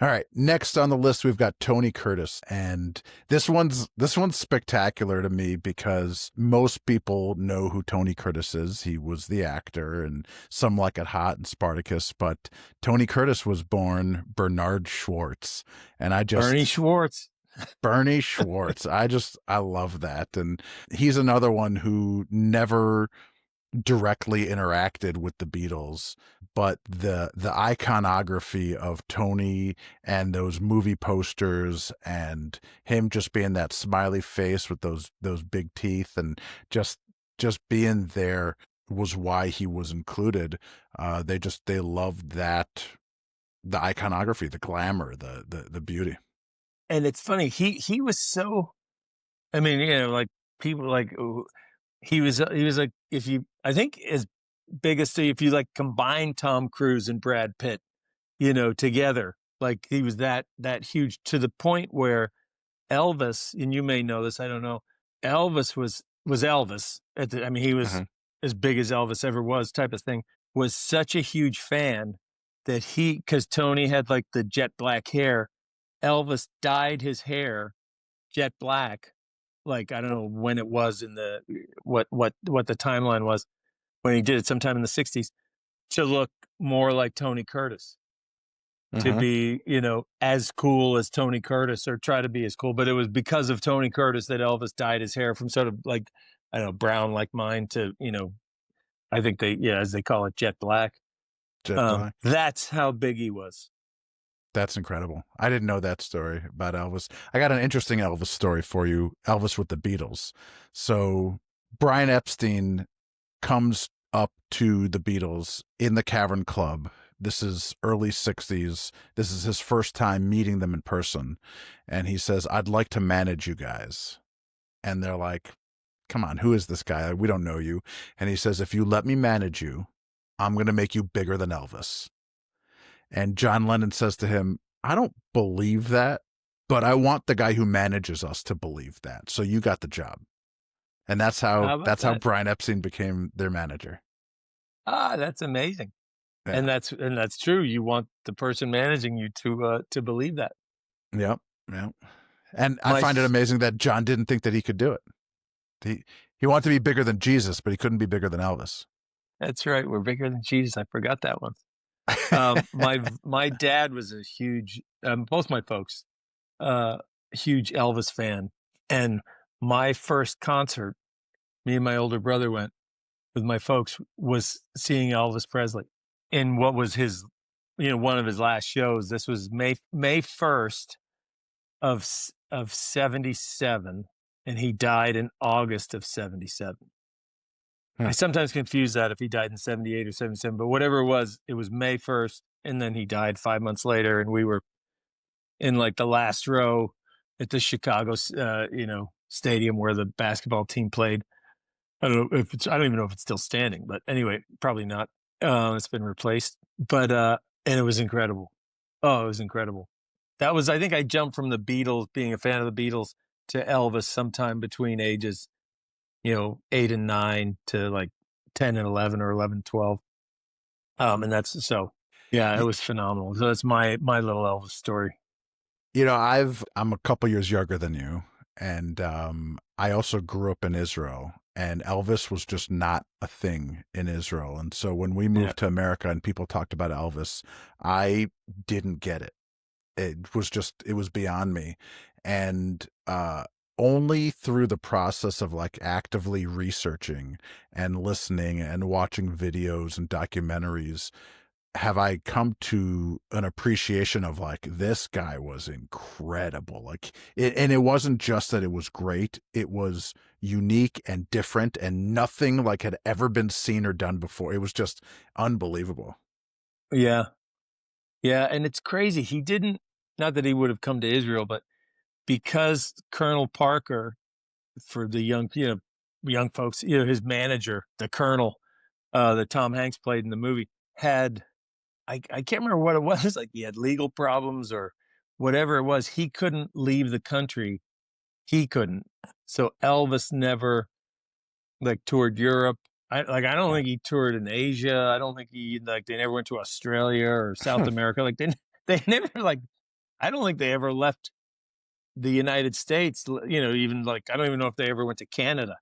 All right, next on the list we've got Tony Curtis, and this one's spectacular to me because most people know who Tony Curtis is. He was the actor and Some Like It Hot and Spartacus, but Tony Curtis was born Bernard Schwartz, and Bernie Schwartz. Bernie Schwartz. I love that, and he's another one who never directly interacted with the Beatles, but the iconography of Tony and those movie posters and him just being that smiley face with those big teeth and just being there was why he was included. They loved that, the iconography, the glamour, the beauty. And it's funny, he was so, like, people like, he was like, I think as big as, if you like combine Tom Cruise and Brad Pitt, together, like he was that huge, to the point where Elvis, and you may know this, I don't know, Elvis was Elvis he was as big as Elvis ever was, type of thing, was such a huge fan that because Tony had like the jet black hair, Elvis dyed his hair jet black. Like, I don't know when it was in the, what the timeline was when he did it, sometime in the 60s, to look more like Tony Curtis, to be, as cool as Tony Curtis, or try to be as cool. But it was because of Tony Curtis that Elvis dyed his hair from sort of like, I don't know, brown like mine to, I think as they call it, jet black. Jet black. That's how big he was. That's incredible. I didn't know that story about Elvis. I got an interesting Elvis story for you. Elvis with the Beatles. So Brian Epstein comes up to the Beatles in the Cavern Club. This is early 60s. This is his first time meeting them in person. And he says, I'd like to manage you guys. And they're like, come on, who is this guy? We don't know you. And he says, if you let me manage you, I'm going to make you bigger than Elvis. And John Lennon says to him, I don't believe that, but I want the guy who manages us to believe that. So you got the job. And that's how Brian Epstein became their manager. Ah, that's amazing. Yeah. And that's true. You want the person managing you to believe that. Yep. Yeah. And I find it amazing that John didn't think that he could do it. He wanted to be bigger than Jesus, but he couldn't be bigger than Elvis. That's right. We're bigger than Jesus. I forgot that one. My dad was a huge, both my folks, huge Elvis fan. And my first concert, me and my older brother went with my folks, was seeing Elvis Presley in what was his, one of his last shows. This was May 1st of 77, and he died in August of 77. I sometimes confuse that if he died in 78 or 77, but whatever it was May 1st, and then he died 5 months later, and we were in like the last row at the Chicago, stadium where the basketball team played. I don't even know if it's still standing, but anyway, probably not. It's been replaced, but, and it was incredible. Oh, it was incredible. I think I jumped from the Beatles, being a fan of the Beatles, to Elvis sometime between ages, 8 and 9 to like 10 and 11 or 11, 12. And that's so, yeah, it was phenomenal. So that's my little Elvis story. I'm a couple years younger than you, and I also grew up in Israel, and Elvis was just not a thing in Israel. And so when we moved to America and people talked about Elvis, I didn't get it. It was beyond me. And only through the process of like actively researching and listening and watching videos and documentaries have I come to an appreciation of like, this guy was incredible. Like and it wasn't just that it was great. It was unique and different, and nothing like had ever been seen or done before. It was just unbelievable. Yeah. Yeah. And it's crazy. He didn't, not that he would have come to Israel, but because Colonel Parker, for the young folks, his manager, the Colonel, that Tom Hanks played in the movie, had, I can't remember what it was. Like he had legal problems or whatever it was. He couldn't leave the country. He couldn't. So Elvis never like toured Europe. I don't think he toured in Asia. I don't think they never went to Australia or South America. Like they never I don't think they ever left the United States, even like, I don't even know if they ever went to Canada,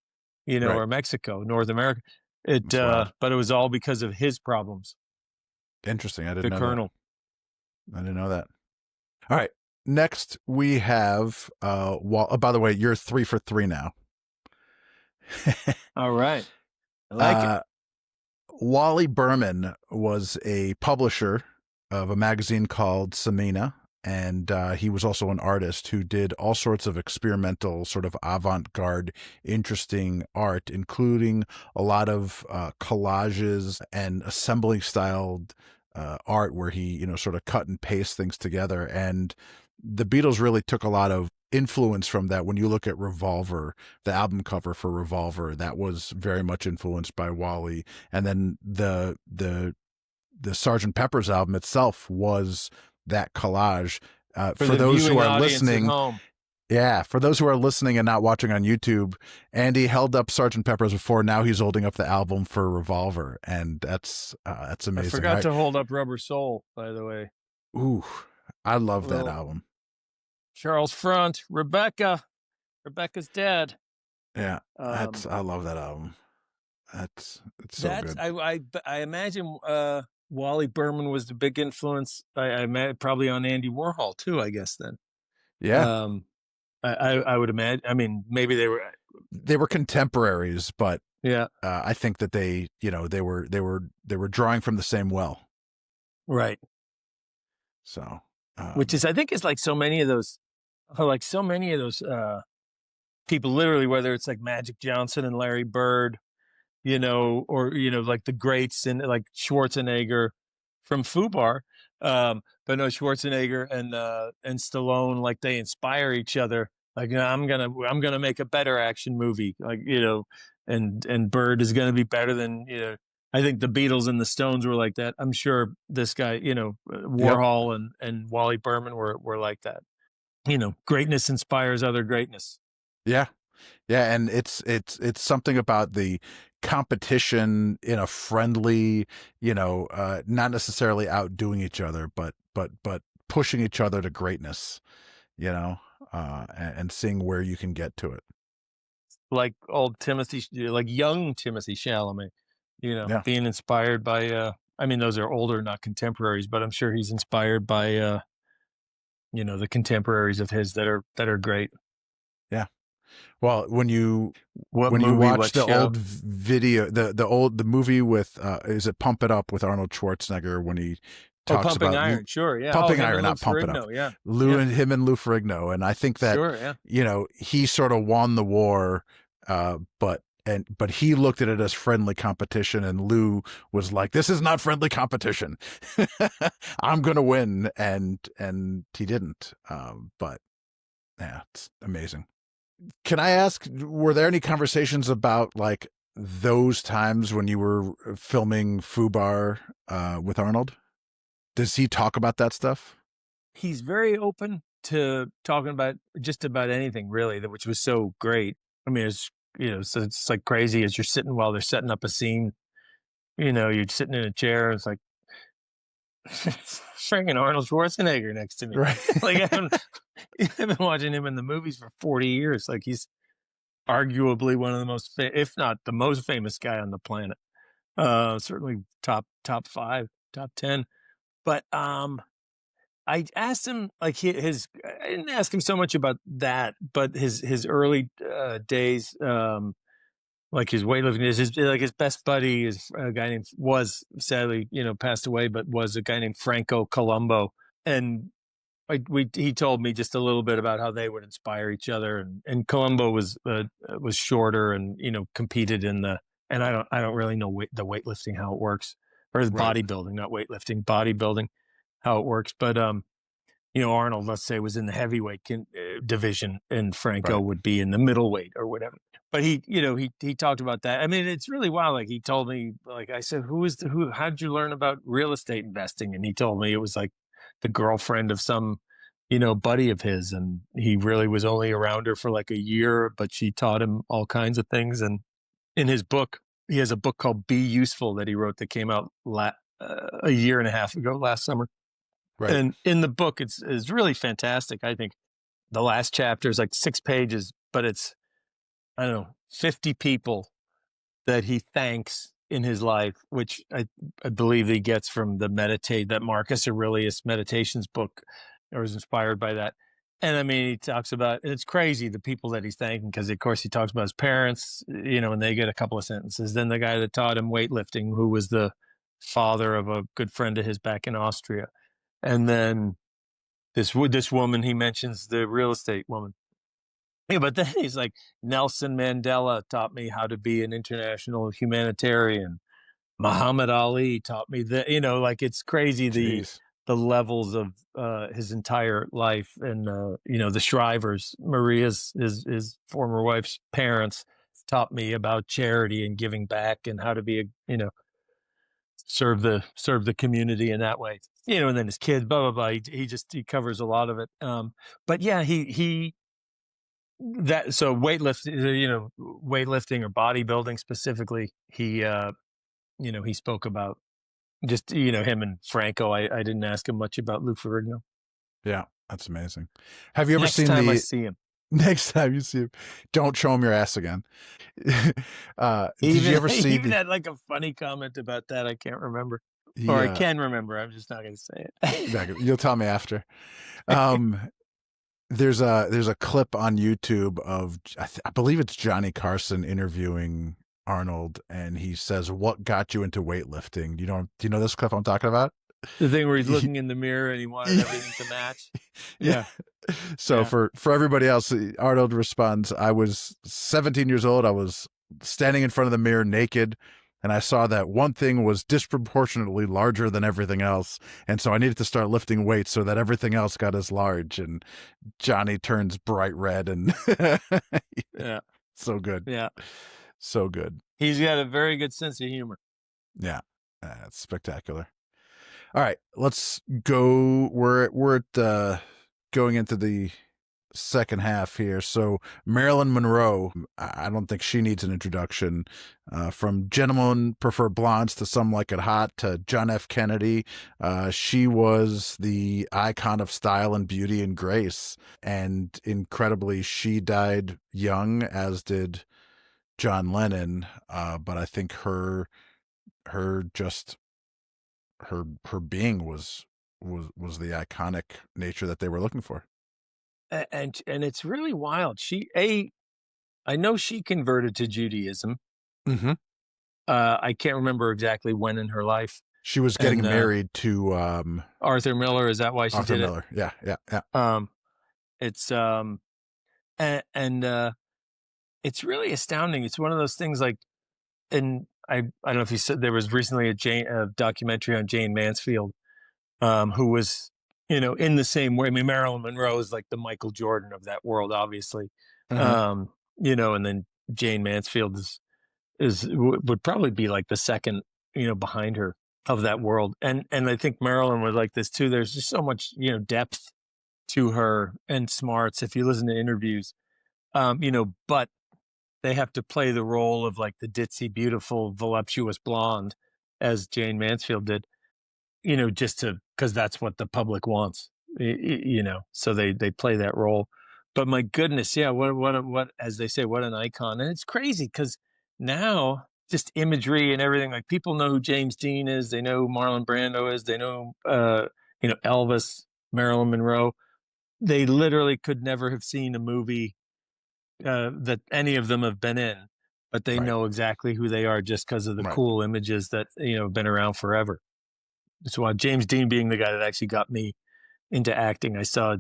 Right. or Mexico, North America. But it was all because of his problems. Interesting. I didn't know Colonel. that. I didn't know that. All right. Next we have, by the way, you're 3 for 3 now. All right. I like it. Wally Berman was a publisher of a magazine called Samina, and he was also an artist who did all sorts of experimental, sort of avant-garde, interesting art, including a lot of collages and assembly-styled art where he, sort of cut and paste things together. And the Beatles really took a lot of influence from that. When you look at Revolver, the album cover for Revolver, that was very much influenced by Wally. And then the Sgt. Pepper's album itself was that collage. For those who are listening, for those who are listening and not watching on YouTube, Andy held up Sgt. Pepper's before. Now he's holding up the album for Revolver, and that's amazing. I forgot to hold up Rubber Soul, by the way. Ooh, I love that album. Charles Front, Rebecca's dad. Yeah, I love that album. It's so good. I imagine Wally Berman was the big influence. I probably on Andy Warhol too, I guess then. Yeah. I would imagine. I mean, maybe they were contemporaries, but yeah, I think that they were drawing from the same well. Right. So, which is, I think, is like so many of those people, literally, whether it's like Magic Johnson and Larry Bird, or like the greats, and like Schwarzenegger from FUBAR, but no, Schwarzenegger and Stallone, like they inspire each other. Like, I'm gonna make a better action movie, like, and Bird is gonna be better than, I think the Beatles and the Stones were like that. I'm sure this guy, Warhol and Wally Berman were like that. Greatness inspires other greatness. Yeah. Yeah. And it's something about the competition in a friendly, not necessarily outdoing each other, but pushing each other to greatness, and seeing where you can get to it. Like young Timothy Chalamet, being inspired by, I mean, those are older, not contemporaries, but I'm sure he's inspired by, the contemporaries of his that are great. Yeah. Well, when you What when you movie? watch What the show? old video, the movie with is it Pump It Up with Arnold Schwarzenegger when he Oh, talks Pumping about Iron. Sure, yeah. Oh, Pumping him Iron, and Lou not Pump It Up. Ferrigno. Yeah, Lou yeah. and him and Lou Ferrigno, and I think that Sure, yeah. he sort of won the war, but he looked at it as friendly competition, and Lou was like, "This is not friendly competition. I'm gonna win," and he didn't. But yeah, it's amazing. Can I ask, were there any conversations about like those times when you were filming Fubar with Arnold? Does he talk about that stuff? He's very open to talking about just about anything, really, which was so great. I mean, it's so it's like crazy as you're sitting while they're setting up a scene. You're sitting in a chair. It's like freaking Arnold Schwarzenegger next to me. Right. Like I've been watching him in the movies for 40 years. Like he's arguably one of the most, if not the most famous guy on the planet. Certainly top 5, top 10. But I asked him like I didn't ask him so much about that, but his early days, like his weightlifting days, his best buddy is a guy named, was sadly passed away, but was a guy named Franco Colombo, and he told me just a little bit about how they would inspire each other, and Colombo was shorter and competed in the, and I don't really know the weightlifting how it works, or the Right. bodybuilding, not weightlifting, bodybuilding how it works, but Arnold, let's say, was in the heavyweight division, and Franco Right. would be in the middleweight or whatever. But he talked about that. I mean, it's really wild. Like he told me, like I said, how did you learn about real estate investing? And he told me it was like the girlfriend of some, buddy of his, and he really was only around her for like a year, but she taught him all kinds of things. And in his book, he has a book called Be Useful that he wrote that came out a year and a half ago, last summer. Right. And in the book, it's really fantastic. I think the last chapter is like 6 pages, but it's, I don't know, 50 people that he thanks in his life, which I believe he gets from that Marcus Aurelius Meditations book, or was inspired by that. And I mean, he talks about, and it's crazy, the people that he's thanking, because of course he talks about his parents, and they get a couple of sentences. Then the guy that taught him weightlifting, who was the father of a good friend of his back in Austria. And then this woman, he mentions the real estate woman. Yeah, but then he's like, Nelson Mandela taught me how to be an international humanitarian. Muhammad Ali taught me that, like it's crazy Jeez. the levels of his entire life. And the Shrivers, Maria's his former wife's parents, taught me about charity and giving back and how to be serve the community in that way. And then his kids, blah blah blah. He covers a lot of it. But yeah, so weightlifting or bodybuilding specifically, he spoke about just him and Franco. I didn't ask him much about Lou Ferrigno. Yeah, that's amazing. Have you ever Next seen time I see him, next time you see him, don't show him your ass again. Did even, you ever see even had like a funny comment about that. I can't remember, or I can remember. I'm just not going to say it. You'll tell me after. There's a clip on YouTube of I believe it's Johnny Carson interviewing Arnold, and he says, "What got you into weightlifting?" Do you know this clip I'm talking about? The thing where he's looking in the mirror and he wanted everything to match. Yeah. So Yeah. for everybody else, Arnold responds, "I was 17 years old. I was standing in front of the mirror naked, and I saw that one thing was disproportionately larger than everything else, and so I needed to start lifting weights so that everything else got as large." And Johnny turns bright red, and Yeah. so good. Yeah. So good. He's got a very good sense of humor. Yeah. It's spectacular. All right, let's go. We're at going into the second half here. So Marilyn Monroe, I don't think she needs an introduction. From Gentlemen Prefer Blondes to Some Like It Hot to John F. Kennedy, she was the icon of style and beauty and grace. And incredibly, she died young, as did John Lennon. But I think her being was the iconic nature that they were looking for. And it's really wild. I know she converted to Judaism. Mm-hmm. I can't remember exactly when in her life. She was getting And married to Arthur Miller, is that why she Arthur did Miller. Yeah, yeah, yeah. it? It's and it's really astounding. It's one of those things like, and I don't know if you said there was recently a documentary on Jane Mansfield, who was, in the same way. I mean, Marilyn Monroe is like the Michael Jordan of that world, obviously. Mm-hmm. And then Jane Mansfield would probably be like the second, behind her of that world. And I think Marilyn was like this too. There's just so much, depth to her and smarts if you listen to interviews. But they have to play the role of like the ditzy, beautiful, voluptuous blonde as Jane Mansfield did, just because that's what the public wants, so they play that role. But my goodness, yeah, what, as they say, what an icon. And it's crazy because now just imagery and everything, like people know who James Dean is, they know who Marlon Brando is, they know, Elvis, Marilyn Monroe. They literally could never have seen a movie that any of them have been in, but they Right. know exactly who they are just because of the Right. cool images that, have been around forever. So while James Dean being the guy that actually got me into acting, I saw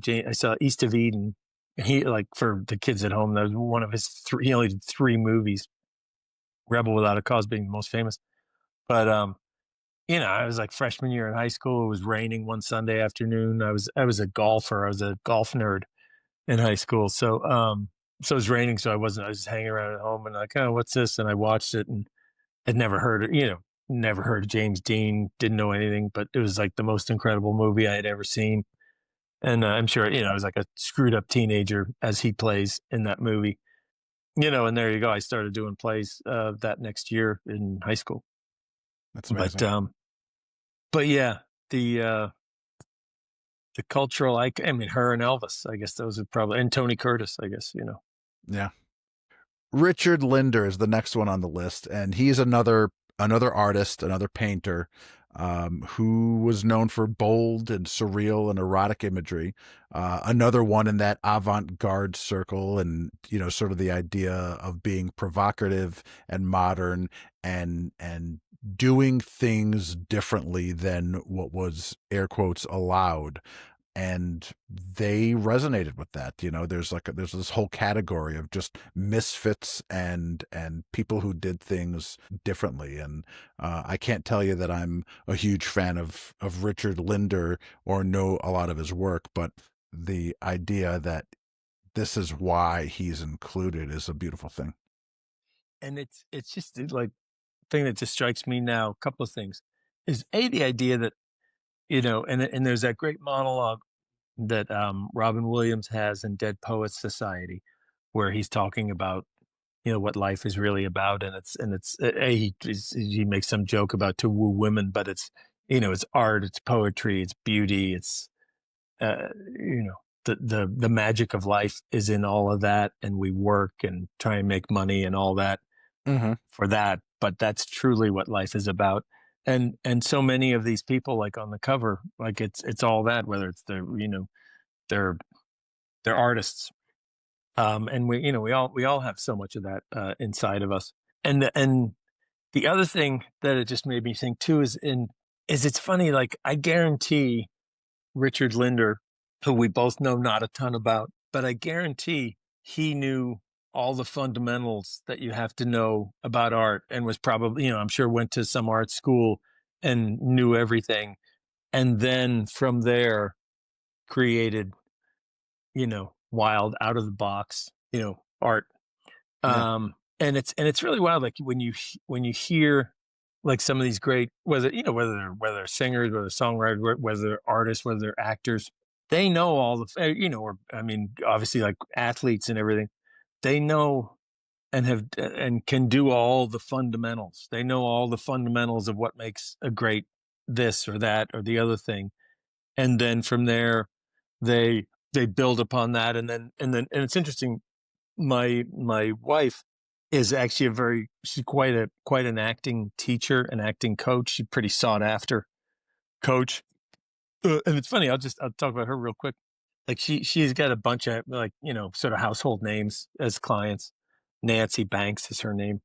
East of Eden. He, like, for the kids at home, that was one of his he only did 3 movies, Rebel Without a Cause being the most famous. But I was like freshman year in high school. It was raining one Sunday afternoon. I was a golfer. I was a golf nerd in high school. So it was raining, so I was just hanging around at home and like, oh, what's this? And I watched it and I'd never heard of James Dean, didn't know anything, but it was like the most incredible movie I had ever seen. And I'm sure, I was like a screwed up teenager as he plays in that movie, and there you go. I started doing plays that next year in high school. That's amazing. But yeah, the cultural, I mean, her and Elvis, I guess those are probably, and Tony Curtis, I guess, Yeah. Richard Linder is the next one on the list, and he's another artist, another painter, who was known for bold and surreal and erotic imagery. Another one in that avant-garde circle, and sort of the idea of being provocative and modern and doing things differently than what was air quotes allowed. And they resonated with that. There's this whole category of just misfits and people who did things differently. And I can't tell you that I'm a huge fan of Richard Linder or know a lot of his work, but the idea that this is why he's included is a beautiful thing. And it's just like thing that just strikes me now. A couple of things is the idea that, and there's that great monologue that Robin Williams has in Dead Poets Society, where he's talking about, what life is really about, and he makes some joke about to woo women, but it's, it's art, it's poetry, it's beauty, it's uh, the magic of life is in all of that, and we work and try and make money and all that for that, but that's truly what life is about. And so many of these people, like on the cover, like it's all that, whether it's they're artists, and we all have so much of that inside of us. And the other thing that it just made me think too is it's funny, like I guarantee Richard Linder, who we both know not a ton about, but I guarantee he knew all the fundamentals that you have to know about art, and was probably, I'm sure, went to some art school and knew everything, and then from there created, wild, out of the box, art. Yeah. And it's really wild. Like when you hear like some of these great, whether they're singers, whether songwriters, whether they're artists, whether they're actors, they know all the, or I mean, obviously like athletes and everything, they know and can do all the fundamentals. They know all the fundamentals of what makes a great this or that or the other thing. And then from there, they build upon that. And it's interesting. My wife is actually she's quite an acting teacher, an acting coach. She's pretty sought after coach. And it's funny. I'll talk about her real quick. Like she's got a bunch of like, sort of household names as clients. Nancy Banks is her name.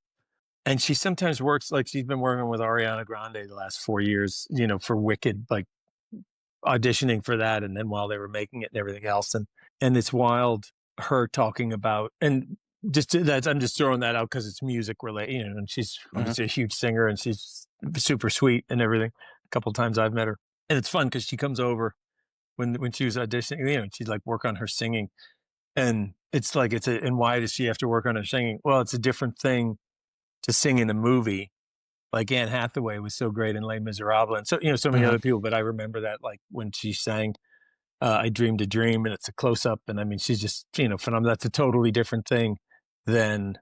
And she sometimes works, like she's been working with Ariana Grande the last 4 years, for Wicked, like auditioning for that. And then while they were making it and everything else. And it's wild her talking about, and I'm just throwing that out because it's music related, and she's obviously a huge singer and she's super sweet and everything. A couple of times I've met her, and it's fun because she comes over when she was auditioning, she'd like work on her singing. And it's like, and why does she have to work on her singing? Well, it's a different thing to sing in a movie. Like Anne Hathaway was so great in Les Miserables, and so so many other people. But I remember that, like when she sang "I Dreamed a Dream," and it's a close up, and I mean she's just phenomenal. That's a totally different thing than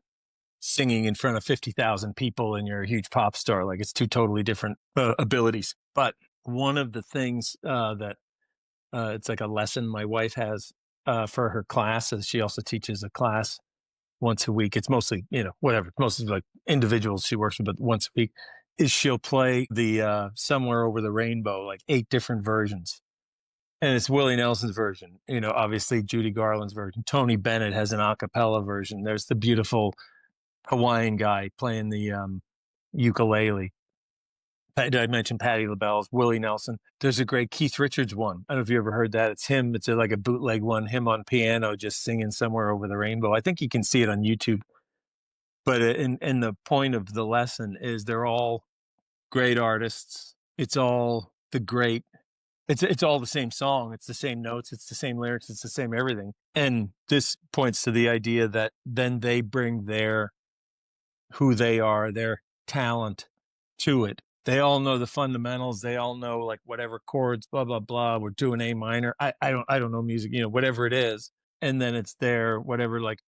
singing in front of 50,000 people and you're a huge pop star. Like it's two totally different abilities. But one of the things that it's like a lesson my wife has for her classes. She also teaches a class once a week. It's mostly, whatever. It's mostly like individuals she works with, but once a week is she'll play the Somewhere Over the Rainbow, like 8 different versions. And it's Willie Nelson's version, obviously Judy Garland's version. Tony Bennett has an a cappella version. There's the beautiful Hawaiian guy playing the ukulele. Did I mention Patti LaBelle's Willie Nelson? There's a great Keith Richards one. I don't know if you ever heard that. It's him. It's like a bootleg one, him on piano, just singing Somewhere Over the Rainbow. I think you can see it on YouTube. But and the point of the lesson is they're all great artists. It's all the great. It's all the same song. It's the same notes. It's the same lyrics. It's the same everything. And this points to the idea that then they bring who they are, their talent to it. They all know the fundamentals. They all know like whatever chords, blah, blah, blah. We're doing A minor. I don't know music, whatever it is. And then it's whatever like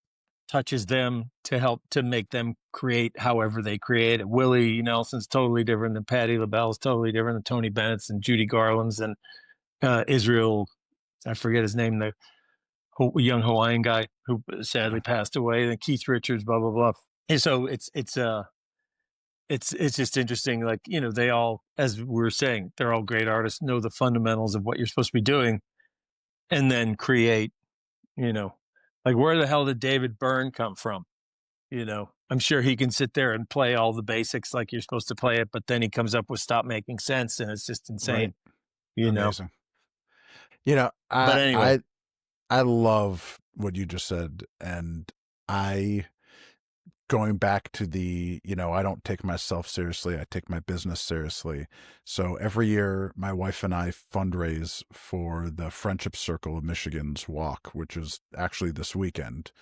touches them to help to make them create however they create it. Willie Nelson's totally different than Patti LaBelle's totally different than Tony Bennett's and Judy Garland's and Israel. I forget his name, the young Hawaiian guy who sadly passed away. And Keith Richards, blah, blah, blah. And so it's just interesting. Like, they all, as we were saying, they're all great artists, know the fundamentals of what you're supposed to be doing, and then create, like where the hell did David Byrne come from? I'm sure he can sit there and play all the basics like you're supposed to play it, but then he comes up with Stop Making Sense, and it's just insane. Right. Amazing. But anyway. I love what you just said. And going back to the, I don't take myself seriously. I take my business seriously. So every year, my wife and I fundraise for the Friendship Circle of Michigan's walk, which is actually this weekend.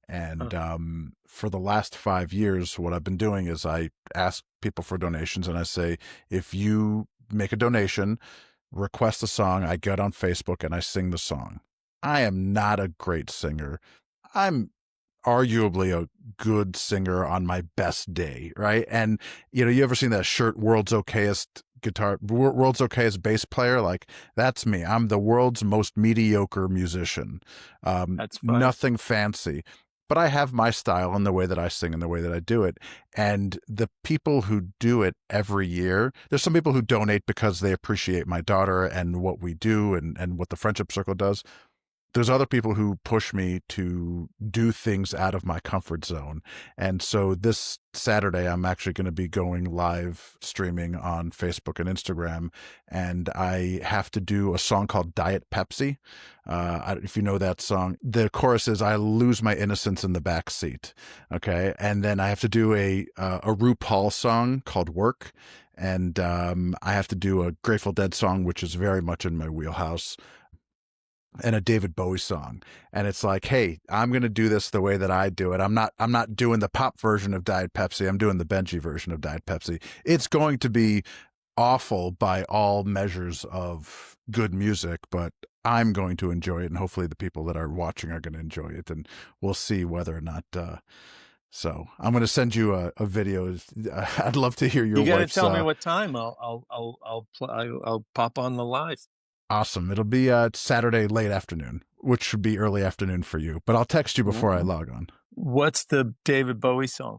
And for the last 5 years, what I've been doing is I ask people for donations, and I say, if you make a donation, request a song, I get on Facebook and I sing the song. I am not a great singer. I'm arguably a good singer on my best day, right? And you ever seen that shirt, world's okayest bass player? Like, that's me. I'm the world's most mediocre musician. That's fine. Nothing fancy, but I have my style and the way that I sing and the way that I do it. And the people who do it every year, there's some people who donate because they appreciate my daughter and what we do and what the Friendship Circle does. There's other people who push me to do things out of my comfort zone. And so this Saturday, I'm actually going to be going live streaming on Facebook and Instagram. And I have to do a song called Diet Pepsi. If you know that song, the chorus is, I lose my innocence in the back seat. Okay. And then I have to do a RuPaul song called Work. And I have to do a Grateful Dead song, which is very much in my wheelhouse, and a David Bowie song. And it's like, hey, I'm going to do this the way that I do it. I'm not doing the pop version of Diet Pepsi. I'm doing the Benji version of Diet Pepsi. It's going to be awful by all measures of good music, but I'm going to enjoy it. And hopefully the people that are watching are going to enjoy it. And we'll see whether or not, so I'm going to send you a video. I'd love to hear your You got to wife's, tell me what time I'll pop on the live. Awesome. It'll be Saturday late afternoon, which should be early afternoon for you. But I'll text you before I log on. What's the David Bowie song?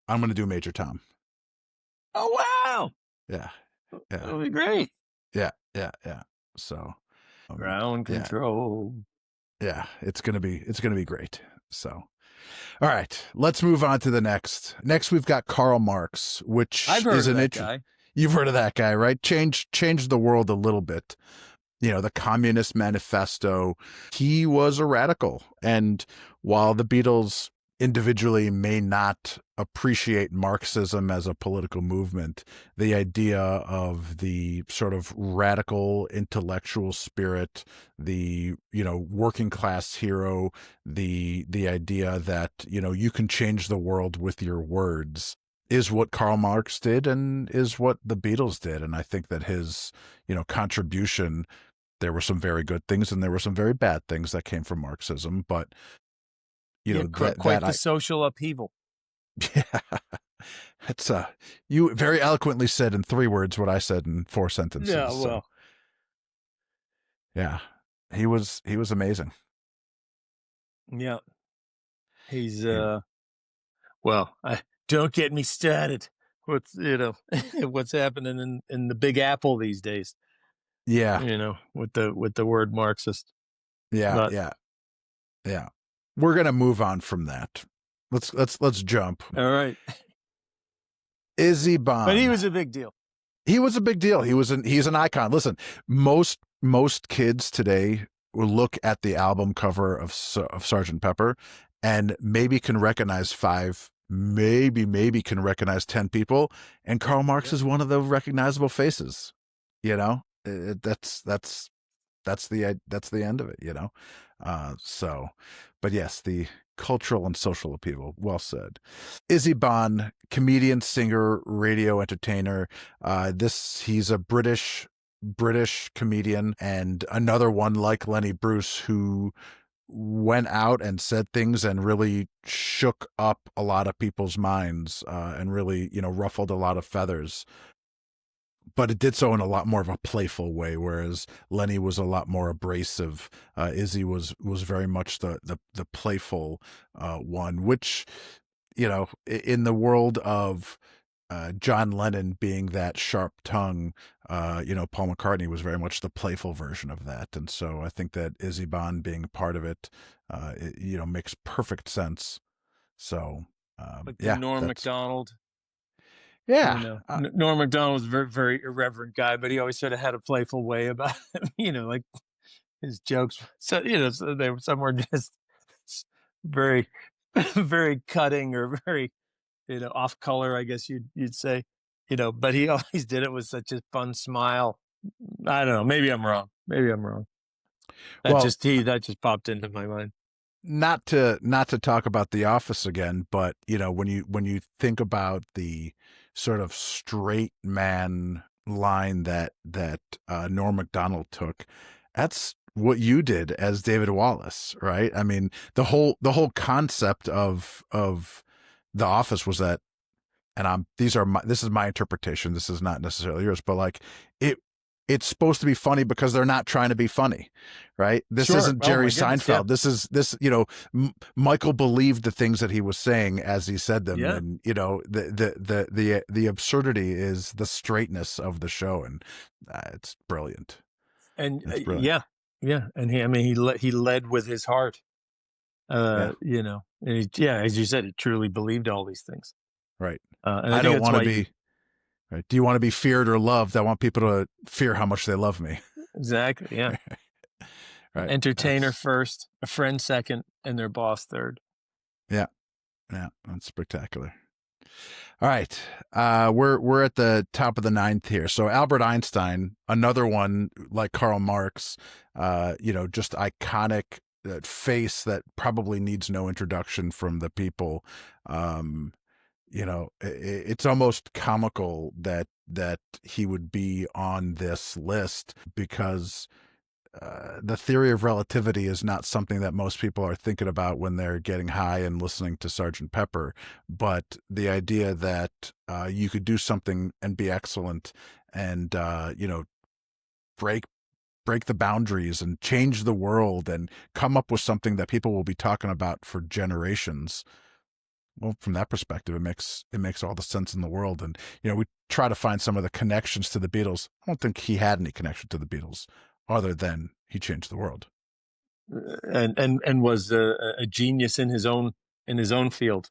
I'm going to do Major Tom. Oh, wow. Yeah. That'll be great. Yeah. So ground control. Yeah. It's going to be great. So All right, let's move on to the next. Next, we've got Karl Marx, which I've heard is of an that guy. You've heard of that guy, right? Changed the world a little bit. The Communist Manifesto. He was a radical. And while the Beatles individually may not appreciate Marxism as a political movement, the idea of the sort of radical intellectual spirit, the, working class hero, the idea that, you can change the world with your words is what Karl Marx did and is what the Beatles did. And I think that his, contribution, there were some very good things and there were some very bad things that came from Marxism, but Quite the social upheaval. Yeah, it's you very eloquently said in 3 words what I said in 4 sentences. Yeah, well, so, yeah, he was amazing. Yeah, he's well, don't get me started with what's happening in the Big Apple these days. Yeah, with the word Marxist. yeah, But, yeah. We're gonna move on from that. Let's jump. All right, Izzy Bond. but he was a big deal. He was a big deal. He's an icon. Listen, most kids today will look at the album cover of Sgt. Pepper and maybe can recognize 5, maybe can recognize 10 people, and Karl Marx is one of the recognizable faces. That's the end of it. But yes, the cultural and social upheaval. Well said. Izzy Bond, comedian, singer, radio entertainer. He's a British comedian, and another one like Lenny Bruce who went out and said things and really shook up a lot of people's minds, and really, ruffled a lot of feathers. But it did so in a lot more of a playful way, whereas Lenny was a lot more abrasive. Izzy was very much the playful one, which, in the world of John Lennon being that sharp tongue, Paul McCartney was very much the playful version of that. And so I think that Izzy Bond being part of it, makes perfect sense. So, Norm Macdonald. Yeah. Norm Macdonald was a very, very irreverent guy, but he always sort of had a playful way about him, like his jokes. So, so they were somewhere just very, very cutting or very, off color, I guess you'd say, but he always did it with such a fun smile. I don't know. Maybe I'm wrong. That just popped into my mind. Not to talk about The Office again, but when you think about the sort of straight man line that Norm Macdonald took, that's what you did as David Wallace, right? I mean, the whole concept of The Office was that, and this is my interpretation, this is not necessarily yours, but like it's supposed to be funny because they're not trying to be funny, right? This isn't Jerry Seinfeld. Yeah. Michael believed the things that he was saying as he said them. Yeah. And, the absurdity is the straightness of the show. And it's brilliant. And yeah. And he led with his heart, and as you said, he truly believed all these things. Right. And I don't want to be... Right. Do you want to be feared or loved? I want people to fear how much they love me. Exactly. Yeah. Right. Entertainer first, a friend second, and their boss third. Yeah. Yeah. That's spectacular. All right. We're at the top of the 9th here. So Albert Einstein, another one like Karl Marx, just iconic face that probably needs no introduction from the people. It's almost comical that he would be on this list because the theory of relativity is not something that most people are thinking about when they're getting high and listening to Sgt. Pepper. But the idea that you could do something and be excellent and, break the boundaries and change the world and come up with something that people will be talking about for generations. Well, from that perspective, it makes all the sense in the world. And, we try to find some of the connections to the Beatles. I don't think he had any connection to the Beatles other than he changed the world. And was a genius in his own in his own field,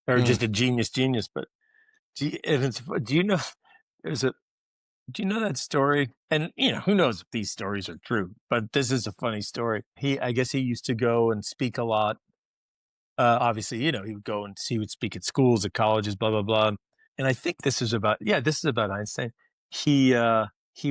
or just a genius. But do you know do you know that story? And who knows if these stories are true, but this is a funny story. I guess he used to go and speak a lot. Obviously, he would go and he would speak at schools, at colleges, blah blah blah. And I think this is about Einstein. He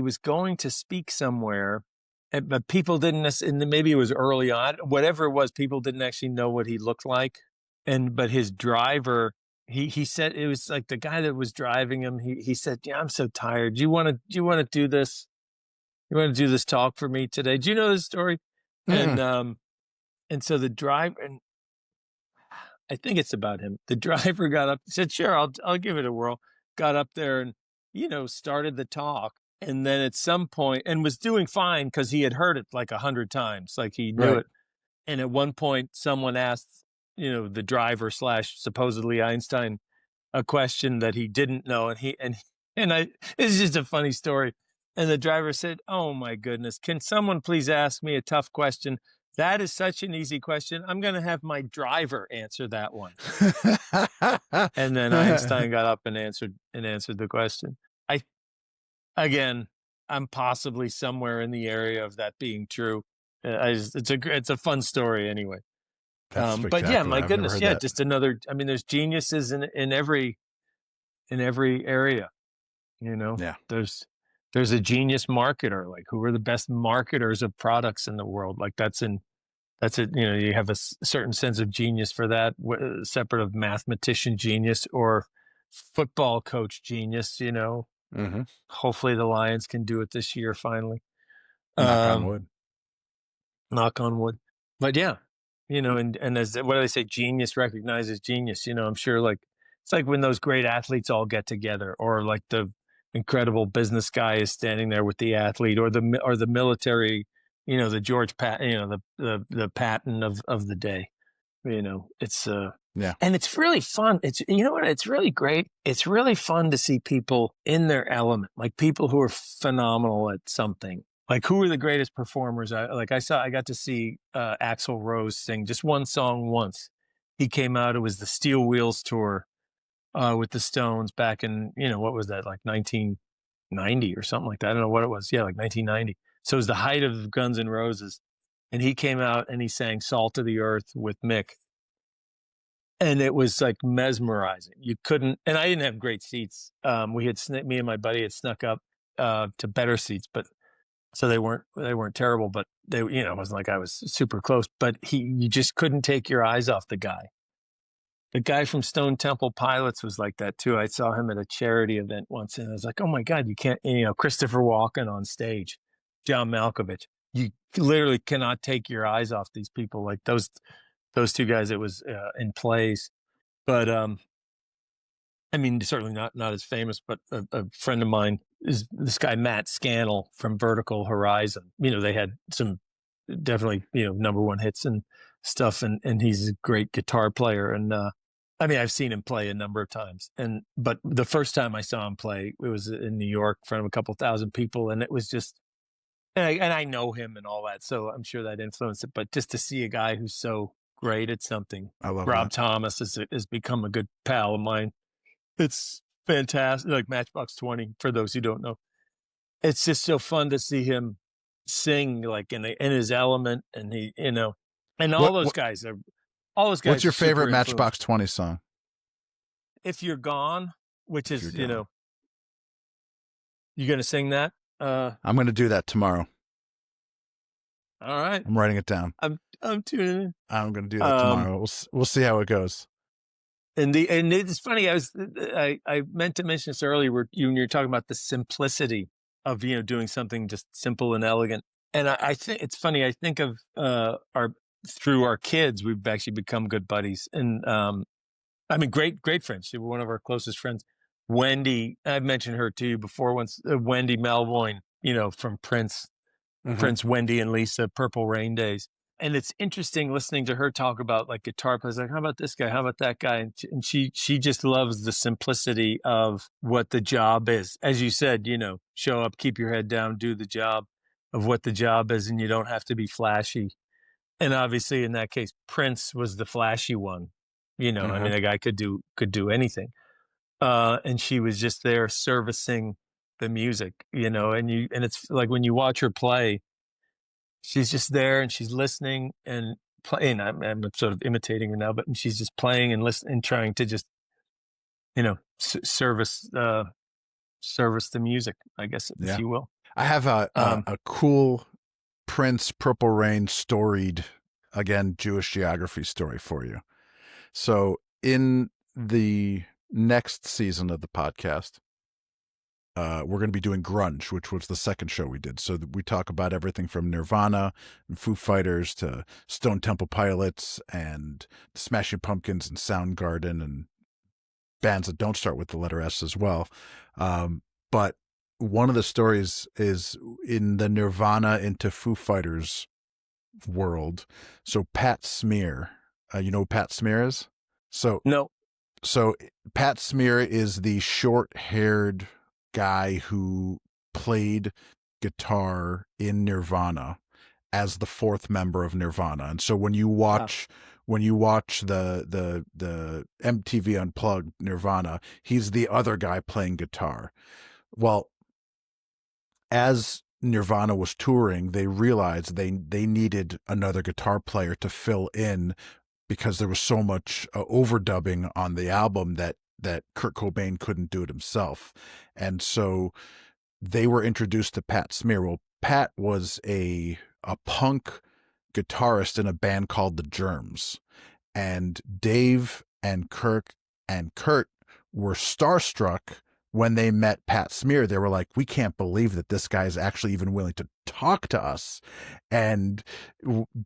was going to speak somewhere, but people didn't necessarily, and maybe it was early on, whatever it was, people didn't actually know what he looked like. But his driver, he said, it was like the guy that was driving him. He said, "Yeah, I'm so tired. Do you want to do this? You want to do this talk for me today?" Do you know this story? And so the driver, and I think it's about him. The driver got up, said, "Sure, I'll give it a whirl." Got up there and started the talk, and then at some point, and was doing fine because he had heard it like 100 times, like he knew it. And at one point, someone asked, the driver / supposedly Einstein, a question that he didn't know, and it's just a funny story. And the driver said, "Oh my goodness, can someone please ask me a tough question? That is such an easy question. I'm going to have my driver answer that one." And then Einstein got up and answered the question. I'm possibly somewhere in the area of that being true. It's a fun story anyway. But yeah, my goodness, yeah, just another. I mean, there's geniuses in every area. Yeah. There's a genius marketer. Like, who are the best marketers of products in the world? Like that's it. You have a certain sense of genius for that, separate of mathematician genius or football coach genius. Mm-hmm. Hopefully the Lions can do it this year finally. Knock on wood. Knock on wood. But yeah, and as what do they say? Genius recognizes genius. I'm sure it's like when those great athletes all get together, or like the incredible business guy is standing there with the athlete, or the military. The George Patton, the Patton of the day. It's yeah, and it's really fun. It's it's really great. It's really fun to see people in their element, like people who are phenomenal at something. Like, who are the greatest performers? I got to see Axl Rose sing just one song once. He came out. It was the Steel Wheels tour with the Stones back in what was that, like 1990 or something like that. I don't know what it was. Yeah, like 1990. So it was the height of Guns N' Roses, and he came out and he sang "Salt of the Earth" with Mick. And it was like mesmerizing. You couldn't, and I didn't have great seats. Me and my buddy had snuck up to better seats, but so they weren't terrible, but they, it wasn't like I was super close, but you just couldn't take your eyes off the guy. The guy from Stone Temple Pilots was like that too. I saw him at a charity event once, and I was like, "Oh my God, you can't!" Christopher Walken on stage, John Malkovich. You literally cannot take your eyes off these people. Like those two guys. It was in plays, but I mean, certainly not as famous. But a friend of mine is this guy Matt Scannell from Vertical Horizon. They had some definitely number one hits and stuff, and he's a great guitar player. And I mean, I've seen him play a number of times. But the first time I saw him play, it was in New York in front of a couple thousand people, and it was just. And I know him and all that, so I'm sure that influenced it. But just to see a guy who's so great at something. I love Rob that. Thomas has become a good pal of mine. It's fantastic. Like Matchbox 20, for those who don't know. It's just so fun to see him sing like in his element, and he, and all those guys. What's your favorite Matchbox 20 song? "If You're Gone," which is, you going to sing that? I'm going to do that tomorrow. All right. I'm writing it down. I'm tuning in. I'm going to do that tomorrow. We'll see how it goes. And it's funny. I meant to mention this earlier. When you're talking about the simplicity of doing something just simple and elegant. And I think it's funny. I think of through our kids, we've actually become good buddies. And I mean, great friends. She was one of our closest friends. Wendy, I've mentioned her to you before. Once, Wendy Melvoin, from Prince. Prince, Wendy and Lisa, Purple Rain days. And it's interesting listening to her talk about like guitar players, like, how about this guy? How about that guy? And she just loves the simplicity of what the job is. As you said, show up, keep your head down, do the job of what the job is. And you don't have to be flashy. And obviously in that case, Prince was the flashy one. I mean, the guy could do anything. And she was just there servicing the music, and it's like when you watch her play, she's just there and she's listening and playing. I'm sort of imitating her now, but she's just playing and listening and trying to just, service the music, I guess, if you will. I have a cool Prince Purple Rain storied, again, Jewish geography story for you. So in the next season of the podcast, we're going to be doing grunge, which was the second show we did. So we talk about everything from Nirvana and Foo Fighters to Stone Temple Pilots and Smashing Pumpkins and Soundgarden and bands that don't start with the letter S as well. But one of the stories is in the Nirvana into Foo Fighters world. So Pat Smear, you know who Pat Smear is? No. So Pat Smear is the short-haired guy who played guitar in Nirvana as the fourth member of Nirvana. And so when you watch the MTV Unplugged Nirvana, he's the other guy playing guitar. Well, as Nirvana was touring, they realized they needed another guitar player to fill in because there was so much overdubbing on the album that Kurt Cobain couldn't do it himself. And so they were introduced to Pat Smear. Well, Pat was a punk guitarist in a band called The Germs. And Dave and Kirk and Kurt were starstruck when they met Pat Smear. They were like, we can't believe that this guy is actually even willing to talk to us. And,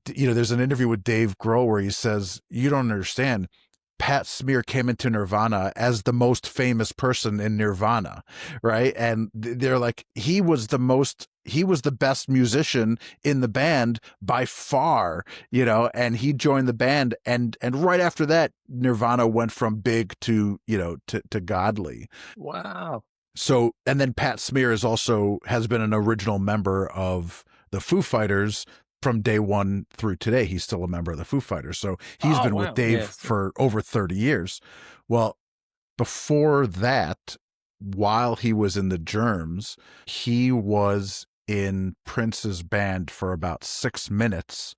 there's an interview with Dave Grohl where he says, you don't understand. Pat Smear came into Nirvana as the most famous person in Nirvana, right? And they're like, he was the best musician in the band by far, and he joined the band. And right after that, Nirvana went from big to godly. Wow. So, and then Pat Smear has been an original member of the Foo Fighters from day one through today. He's still a member of the Foo Fighters. So he's been with Dave for over 30 years. Well, before that, while he was in the Germs, he was in Prince's band for about 6 minutes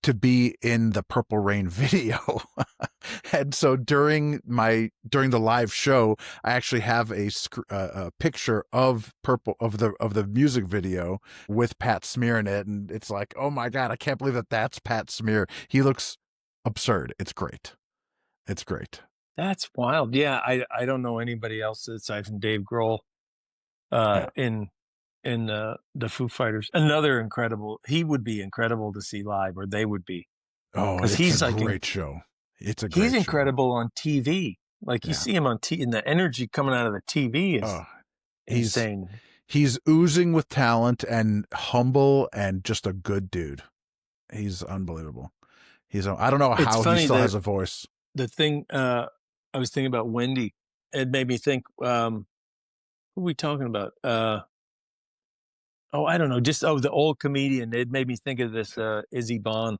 to be in the Purple Rain video. And so during the live show, I actually have a picture of the music video with Pat Smear in it. And it's like, oh my God, I can't believe that's Pat Smear. He looks absurd. It's great. It's great. That's wild. Yeah. I don't know anybody else aside from Dave Grohl, in the Foo Fighters. He would be incredible to see live, or they would be. Oh, it's he's a great show. He's incredible on TV. Like you see him on TV, and the energy coming out of the TV is insane. He's oozing with talent and humble and just a good dude. He's unbelievable. I don't know how he still has a voice. The thing I was thinking about Wendy, it made me think, who are we talking about? I don't know. Just the old comedian. It made me think of this Izzy Bond,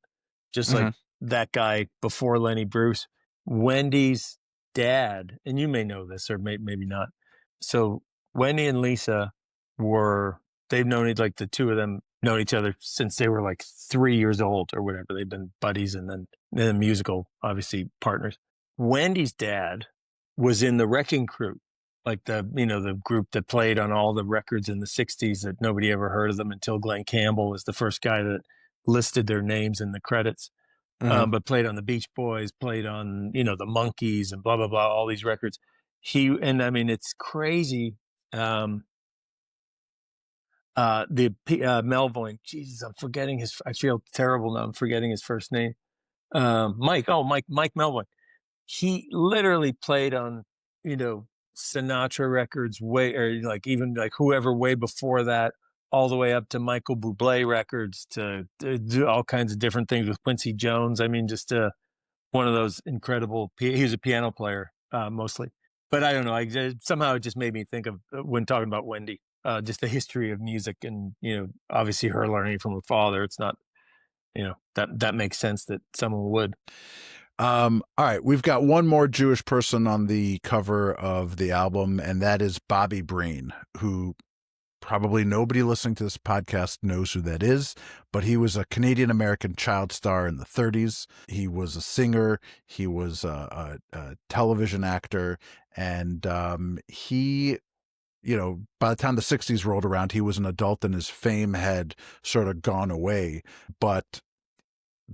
just like that guy before Lenny Bruce. Wendy's dad, and you may know this or maybe not. So Wendy and Lisa they've known like the two of them known each other since they were like 3 years old or whatever. They've been buddies and then musical, obviously, partners. Wendy's dad was in the Wrecking Crew, like the group that played on all the records in the 60s that nobody ever heard of them until Glenn Campbell was the first guy that listed their names in the credits. But played on the Beach Boys, played on, the Monkees and blah, blah, blah, all these records. It's crazy. Melvoin, Jesus, I feel terrible now. I'm forgetting his first name. Mike Melvoin. He literally played on, Sinatra records even whoever way before that, all the way up to Michael Bublé records to do all kinds of different things with Quincy Jones. I mean, just one of those incredible, he was a piano player mostly, but I don't know. Somehow it just made me think of when talking about Wendy, just the history of music and, obviously her learning from her father. It's not, that makes sense that someone would. All right, we've got one more Jewish person on the cover of the album, and that is Bobby Breen, who probably nobody listening to this podcast knows who that is, but he was a Canadian-American child star in the 30s. He was a singer. He was a television actor, and he, by the time the 60s rolled around, he was an adult and his fame had sort of gone away. But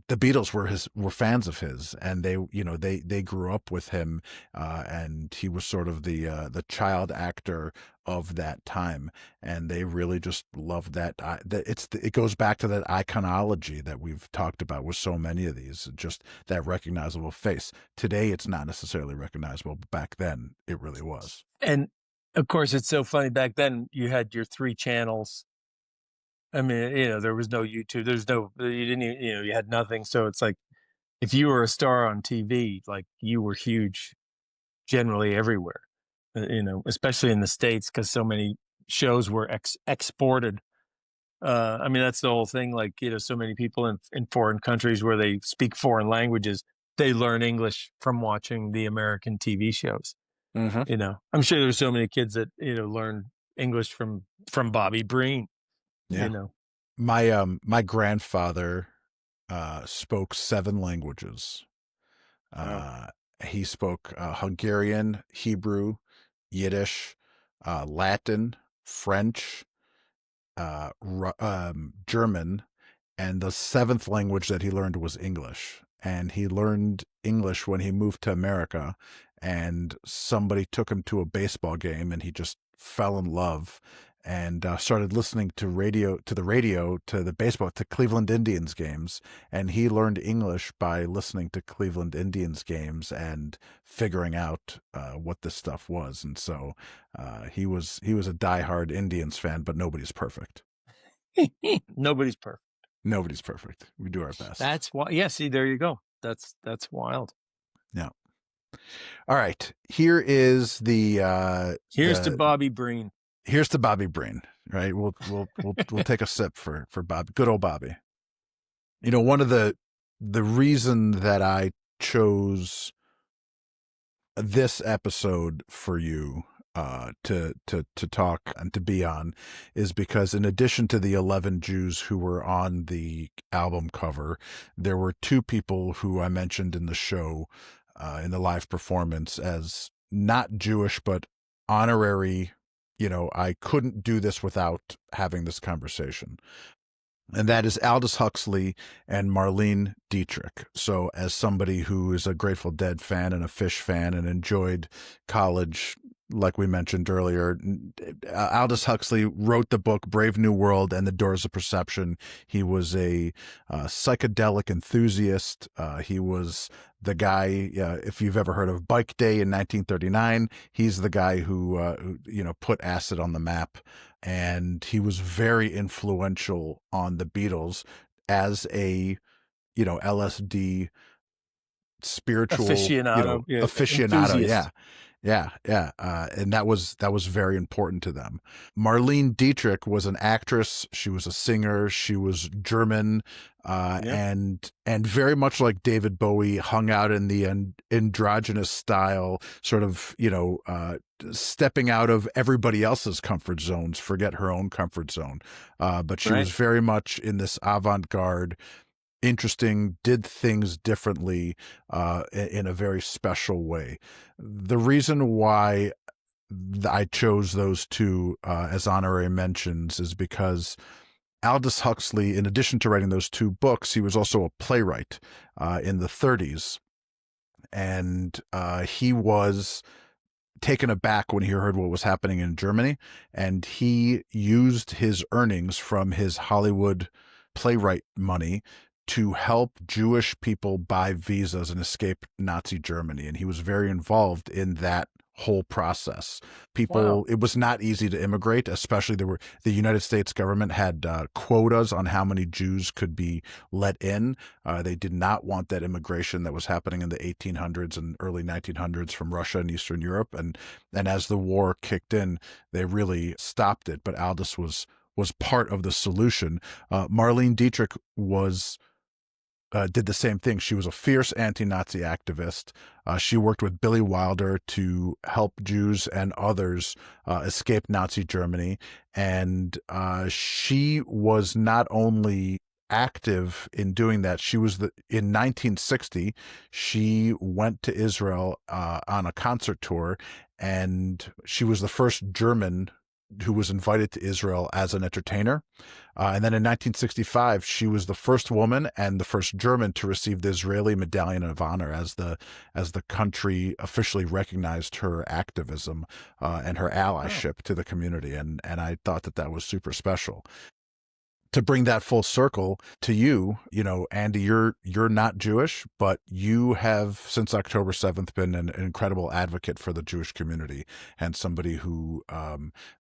the Beatles were fans of his, and they grew up with him, and he was sort of the child actor of that time, and they really just loved that. It goes back to that iconology that we've talked about with so many of these, just that recognizable face. Today, it's not necessarily recognizable, but back then, it really was. And of course, it's so funny. Back then, you had your 3 channels. I mean, there was no YouTube. You didn't even, you had nothing. So it's like, if you were a star on TV, like, you were huge generally everywhere, especially in the States, because so many shows were exported. I mean, that's the whole thing. Like, so many people in foreign countries where they speak foreign languages, they learn English from watching the American TV shows. Mm-hmm. I'm sure there's so many kids that, learn English from Bobby Breen. Yeah. My grandfather spoke 7 languages. Wow. He spoke Hungarian, Hebrew, Yiddish, Latin, French, German, and the 7th language that he learned was English. And he learned English when he moved to America, and somebody took him to a baseball game, and he just fell in love and started listening to the Cleveland Indians games. And he learned English by listening to Cleveland Indians games and figuring out what this stuff was. And so he was a diehard Indians fan, but nobody's perfect. Nobody's perfect. Nobody's perfect. We do our best. That's why. Yeah. See, there you go. That's wild. Yeah. All right. Here is here's to Bobby Breen. Here's to Bobby Breen. Right. We'll take a sip for Bob. Good old Bobby. One of the reason that I chose this episode for you to talk and to be on is because, in addition to the 11 Jews who were on the album cover, there were 2 people who I mentioned in the show, in the live performance, as not Jewish, but honorary. I couldn't do this without having this conversation. And that is Aldous Huxley and Marlene Dietrich. So, as somebody who is a Grateful Dead fan and a Fish fan and enjoyed college, like we mentioned earlier, Aldous Huxley wrote the book Brave New World and the Doors of Perception. He was a psychedelic enthusiast. He was the guy, if you've ever heard of Bike Day in 1939, he's the guy who put acid on the map. And he was very influential on the Beatles as a, LSD spiritual aficionado. Aficionado. Yeah. And that was very important to them. Marlene Dietrich was an actress. She was a singer. She was German, and very much like David Bowie, hung out in the androgynous style, sort of, stepping out of everybody else's comfort zones, forget her own comfort zone. But she was very much in this avant-garde, interesting, did things differently in a very special way. The reason why I chose those 2 as honorary mentions is because Aldous Huxley, in addition to writing those 2 books, he was also a playwright in the 30s. And he was taken aback when he heard what was happening in Germany. And he used his earnings from his Hollywood playwright money to help Jewish people buy visas and escape Nazi Germany. And he was very involved in that whole process. It was not easy to immigrate, especially the United States government had quotas on how many Jews could be let in. They did not want that immigration that was happening in the 1800s and early 1900s from Russia and Eastern Europe. And as the war kicked in, they really stopped it. But Aldous was part of the solution. Marlene Dietrich was did the same thing. She was a fierce anti-Nazi activist. She worked with Billy Wilder to help Jews and others escape Nazi Germany. And she was not only active in doing that, in 1960, she went to Israel on a concert tour, and she was the first German who was invited to Israel as an entertainer. And then in 1965, she was the first woman and the first German to receive the Israeli Medallion of Honor as the country officially recognized her activism and her allyship to the community. And I thought that was super special. To bring that full circle to you, Andy, you're not Jewish, but you have since October 7th been an incredible advocate for the Jewish community, and somebody who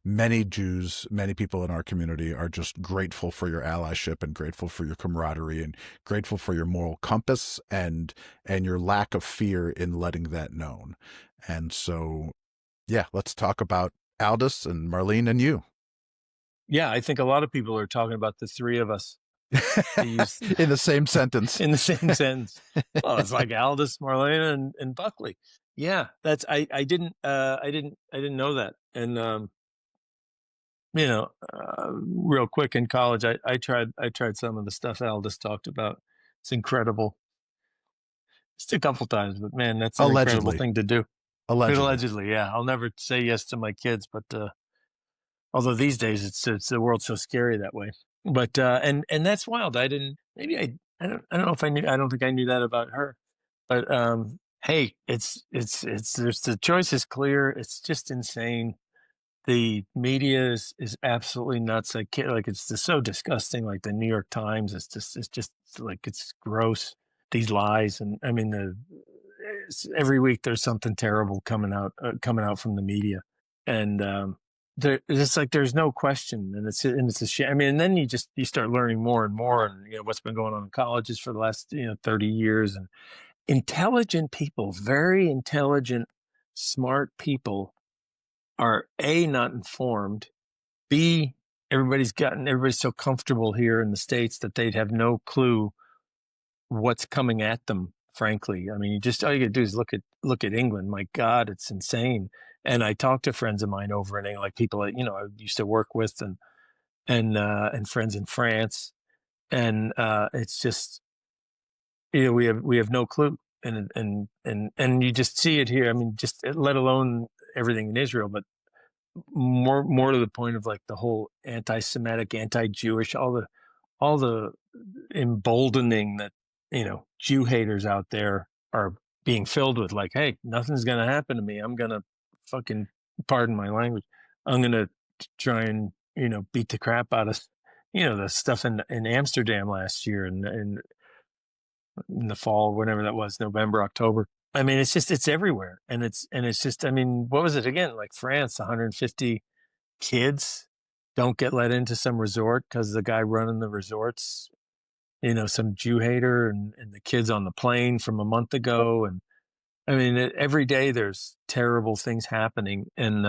many Jews, many people in our community are just grateful for your allyship and grateful for your camaraderie and grateful for your moral compass and your lack of fear in letting that known. And so, yeah, let's talk about Aldous and Marlene and you. Yeah, I think a lot of people are talking about the three of us in the same sentence. In the same sentence. Well, it's like Aldous, Marlene, and Buckley. Yeah, that's I didn't know that. And real quick, in college, I tried some of the stuff Aldous talked about. It's incredible. Just a couple times, but man, that's an incredible thing to do. Allegedly, yeah. I'll never say yes to my kids, but although these days it's the world's so scary that way. But and that's wild. I don't know if I knew. I don't think I knew that about her. But hey, it's there's the choice is clear. It's just insane. The media is absolutely nuts. It's just so disgusting. Like the New York Times, it's just like it's gross. These lies, and I mean every week there's something terrible coming out from the media, and it's like there's no question, and it's a shame. I mean, and then you start learning more and more, and what's been going on in colleges for the last 30 years, and intelligent people, very intelligent, smart people, are A, not informed, B, everybody's so comfortable here in the States that they'd have no clue what's coming at them. Frankly, I mean, all you gotta do is look at England. My God, it's insane. And I talked to friends of mine over in England, like people that I used to work with, and friends in France, and it's just we have no clue, and you just see it here. I mean, just let alone everything in Israel, but more to the point of like the whole anti-Semitic, anti-Jewish, all the emboldening that Jew haters out there are being filled with, like, hey, nothing's gonna happen to me. I'm gonna fucking, pardon my language, I'm gonna try and beat the crap out of the stuff in Amsterdam last year and in the fall, whenever that was, November, October. I mean, it's everywhere, and it's just, I mean, what was it again? Like France, 150 kids don't get let into some resort because the guy running the resorts, some Jew hater, and the kids on the plane from a month ago. And I mean, every day there's terrible things happening, and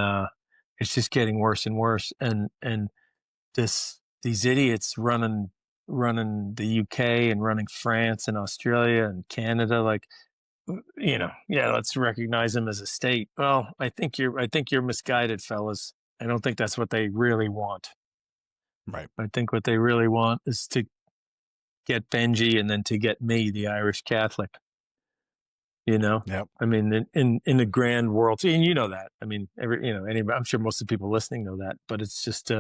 it's just getting worse and worse. And these idiots running the UK and running France and Australia and Canada, like, yeah, let's recognize them as a state. Well, I think you're misguided, fellas. I don't think that's what they really want. Right. I think what they really want is to get Benji and then to get me, the Irish Catholic. Yep. I mean, in the grand world, and you know that. I mean, I'm sure most of the people listening know that, but it's just,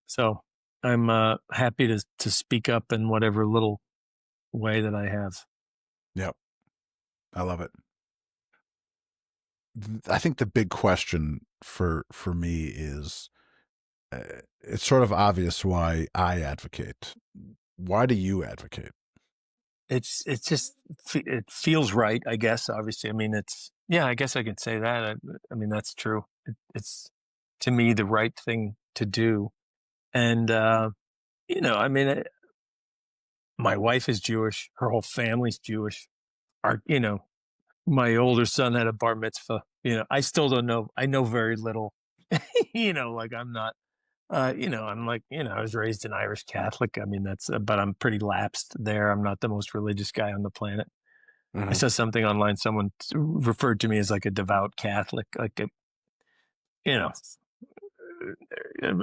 so I'm happy to speak up in whatever little way that I have. Yep. I love it. I think the big question for me is, it's sort of obvious why I advocate. Why do you advocate? It's just, it feels right, I guess. Obviously, I mean, I guess I can say that. I mean, that's true. It's, to me, the right thing to do. And, I mean, my wife is Jewish. Her whole family's Jewish. My older son had a bar mitzvah. I still don't know. I know very little. Like, I'm not I'm like, I was raised an Irish Catholic. I mean, but I'm pretty lapsed there. I'm not the most religious guy on the planet. I saw something online. Someone referred to me as like a devout Catholic, you know,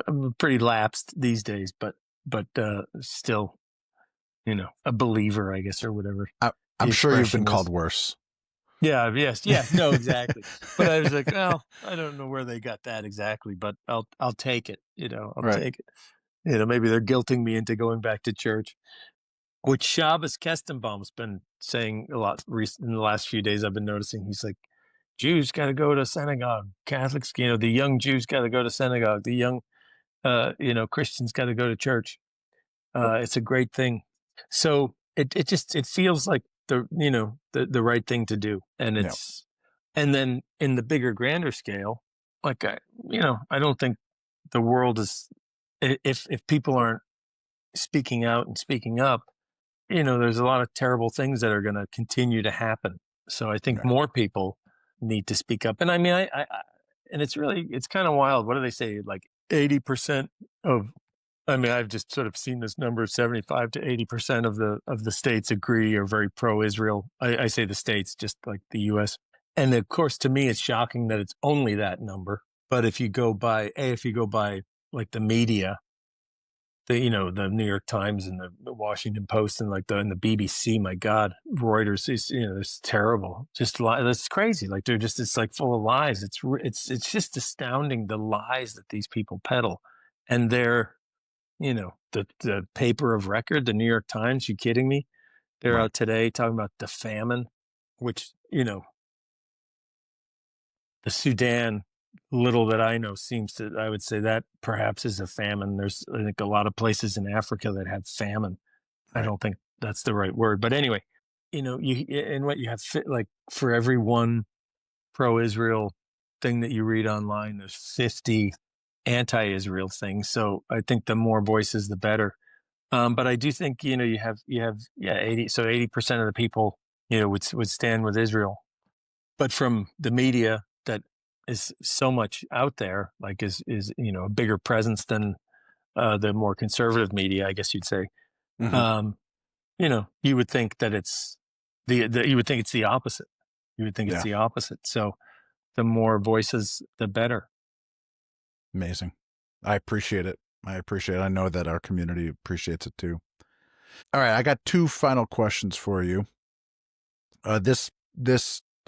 I'm pretty lapsed these days, but still, a believer, I guess, or whatever. I'm sure you've been expression called is. worse. Yeah, yes, yeah, no, exactly. But I was like, well, I don't know where they got that exactly, but I'll take it. I'll Right. take it. Maybe they're guilting me into going back to church, which Shabbos Kestenbaum's been saying a lot in the last few days. I've been noticing he's like, Jews got to go to synagogue. Catholics, the young Jews got to go to synagogue. The young, Christians got to go to church. It's a great thing. So it feels like the right thing to do, and and then in the bigger, grander scale, like I don't think the world is, if people aren't speaking out and speaking up, there's a lot of terrible things that are going to continue to happen. So I think more people need to speak up. And I mean, I and it's kind of wild. What do they say? Like 80% of, I mean, I've just sort of seen this number, 75 to 80% of the states agree or very pro-Israel. I say the states, just like the U.S. And of course, to me, it's shocking that it's only that number. But if you go by like the media, the New York Times and the Washington Post and and the BBC, my God, Reuters is it's terrible. Just that's crazy. Like it's like full of lies. It's just astounding, the lies that these people peddle, and they're the paper of record, the New York Times. You kidding me? They're out today talking about the famine, which the Sudan, little that I know, I would say that perhaps is a famine. There's, I think, a lot of places in Africa that have famine. I don't think that's the right word, but anyway, what you have, like, for every one pro-Israel thing that you read online, there's 50 anti-Israel things. So I think the more voices, the better. But I do think, you have 80% of the people, would stand with Israel. But from the media that is so much out there, like is a bigger presence than the more conservative media, I guess you'd say. You would think that it's you would think it's the opposite. You would think it's the opposite. So the more voices, the better. Amazing. I appreciate it. I know that our community appreciates it too. All right, I got two final questions for you. This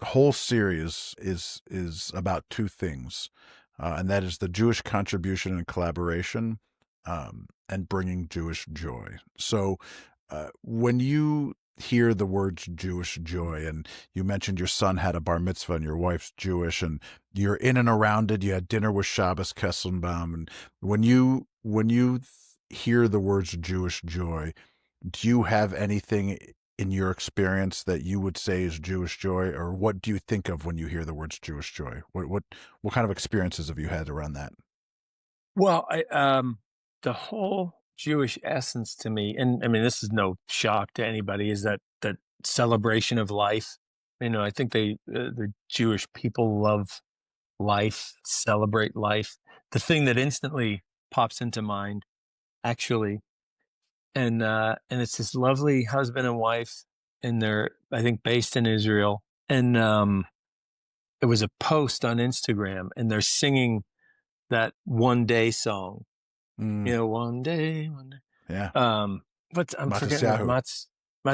whole series is about two things, and that is the Jewish contribution and collaboration, and bringing Jewish joy. So when you hear the words Jewish joy, and you mentioned your son had a bar mitzvah and your wife's Jewish, and you're in and around it, you had dinner with Shabbos Kesselbaum, and when you hear the words Jewish joy, do you have anything in your experience that you would say is Jewish joy, or what do you think of when you hear the words Jewish joy? What kind of experiences have you had around that? Well, the whole Jewish essence to me, and I mean, this is no shock to anybody, is that celebration of life. I think the Jewish people love life, celebrate life. The thing that instantly pops into mind, actually, and it's this lovely husband and wife, and they're, I think, based in Israel, and it was a post on Instagram, and they're singing that One Day song. One day. Yeah. I'm forgetting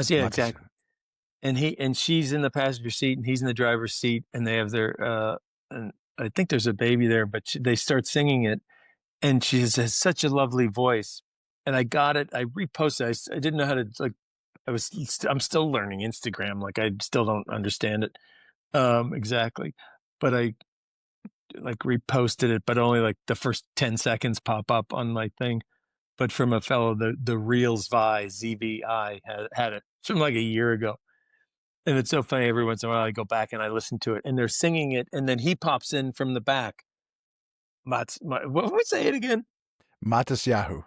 yeah, exactly. And she's in the passenger seat and he's in the driver's seat, and they have their and I think there's a baby there, but they start singing it, and she has such a lovely voice. And I got it. I reposted. I didn't know how to, like, I'm still learning Instagram. Like, I still don't understand it exactly, but I like reposted it, but only like the first 10 seconds pop up on my thing. But from a fellow, the Real Zvi, ZVI, had it from like a year ago. And it's so funny, every once in a while I go back and I listen to it, and they're singing it, and then he pops in from the back. What say it again? Matisyahu.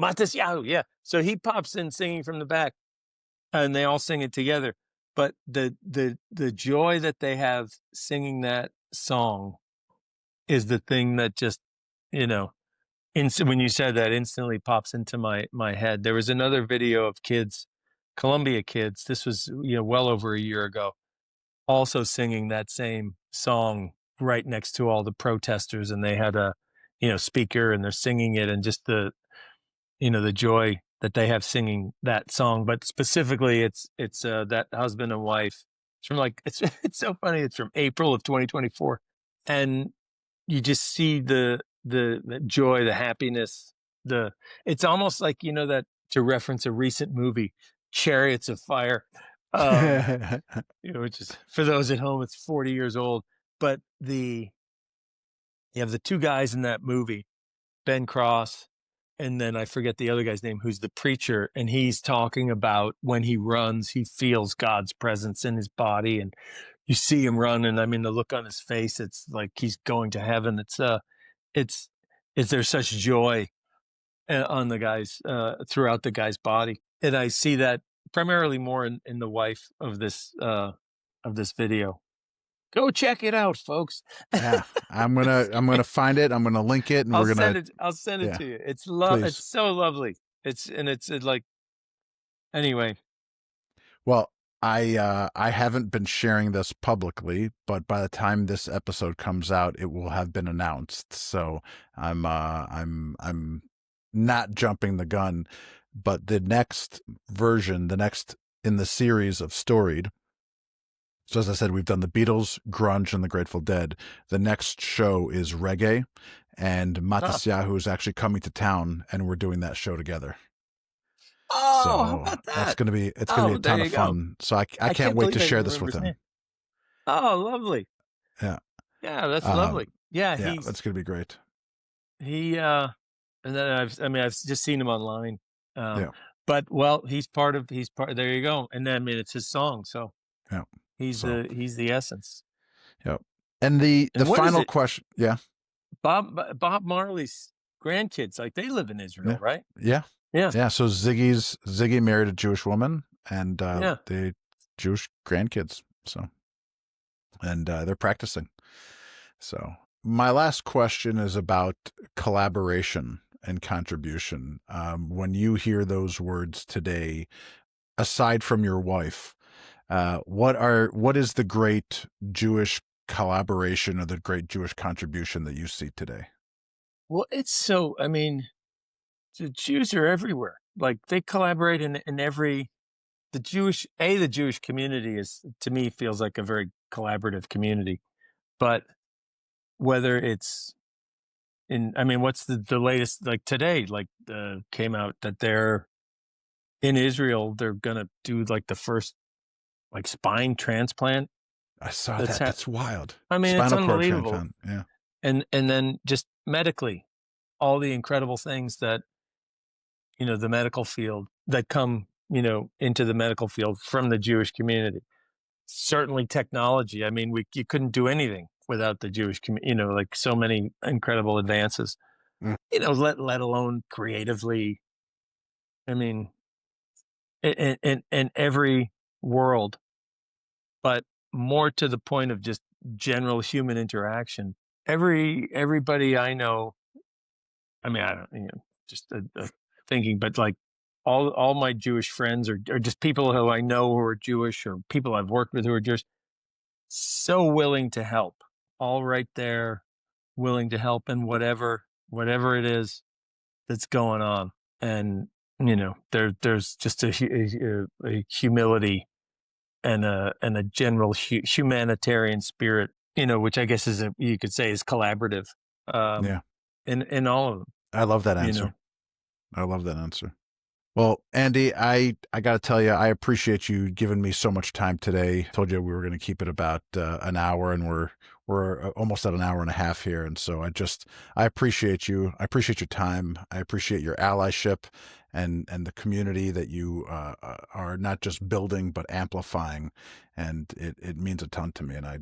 Matisyahu, yeah. So he pops in singing from the back, and they all sing it together. But the joy that they have singing that song is the thing that just, When you said that, instantly pops into my head. There was another video of kids, Columbia kids. This was well over a year ago, also singing that same song right next to all the protesters, and they had a speaker, and they're singing it, and just the joy that they have singing that song. But specifically, it's that husband and wife. It's from it's so funny. It's from April of 2024, and you just see the joy, the happiness. It's almost like that, to reference a recent movie, Chariots of Fire. Which is, for those at home, it's 40 years old. But you have the two guys in that movie, Ben Cross, and then I forget the other guy's name, who's the preacher, and he's talking about when he runs, he feels God's presence in his body, and you see him run, and I mean, the look on his face, it's like he's going to heaven. It's there's such joy on the guys, throughout the guy's body, and I see that primarily more in the wife of this video. Go check it out, folks. Yeah, I'm gonna find it. I'm gonna link it, and I'll send it to you. It's It's so lovely. It's like, anyway. Well, I haven't been sharing this publicly, but by the time this episode comes out, it will have been announced. So I'm not jumping the gun, but the next version, the next in the series of Storied. So as I said, we've done the Beatles, grunge, and the Grateful Dead. The next show is reggae, and Matisyahu is actually coming to town, and we're doing that show together. Oh, so how about that? It's gonna be a ton of fun. So I can't wait to share this with him. Oh, lovely. Yeah. Yeah, that's lovely. Yeah, that's gonna be great. And then I've just seen him online. But he's part. There you go. And then, I mean, it's his song, so yeah. He's the essence. Yep. And the final question, yeah. Bob Marley's grandkids, like, they live in Israel, right? Yeah. Yeah. Yeah. So Ziggy married a Jewish woman, and they Jewish grandkids. So, and they're practicing. So my last question is about collaboration and contribution. When you hear those words today, aside from your wife, what is the great Jewish collaboration or the great Jewish contribution that you see today? Well, I mean, the Jews are everywhere. Like, they collaborate in every, the Jewish community is, to me, feels like a very collaborative community. But whether it's what's the latest, like today, like, came out that they're in Israel, they're going to do like the first, like, spine transplant. I saw that. That's wild. I mean, Spinal it's unbelievable. Yeah. And then just medically, all the incredible things that, the medical field that come, into the medical field from the Jewish community. Certainly technology. I mean, you couldn't do anything without the Jewish community, like, so many incredible advances, let alone creatively. I mean, in every world, but more to the point of just general human interaction. Everybody I know, I mean, I don't, just thinking, but like, all my Jewish friends are just people who I know who are Jewish, or people I've worked with who are Jewish, so willing to help, all right there, willing to help in whatever it is that's going on. And, there's just a humility and a general humanitarian spirit, which I guess you could say is collaborative. In all of them. I love that answer. I love that answer. Well, Andy, I got to tell you, I appreciate you giving me so much time today. I told you we were going to keep it about an hour, and we're almost at an hour and a half here. And so I appreciate you. I appreciate your time. I appreciate your allyship and the community that you are not just building, but amplifying. And it means a ton to me. And I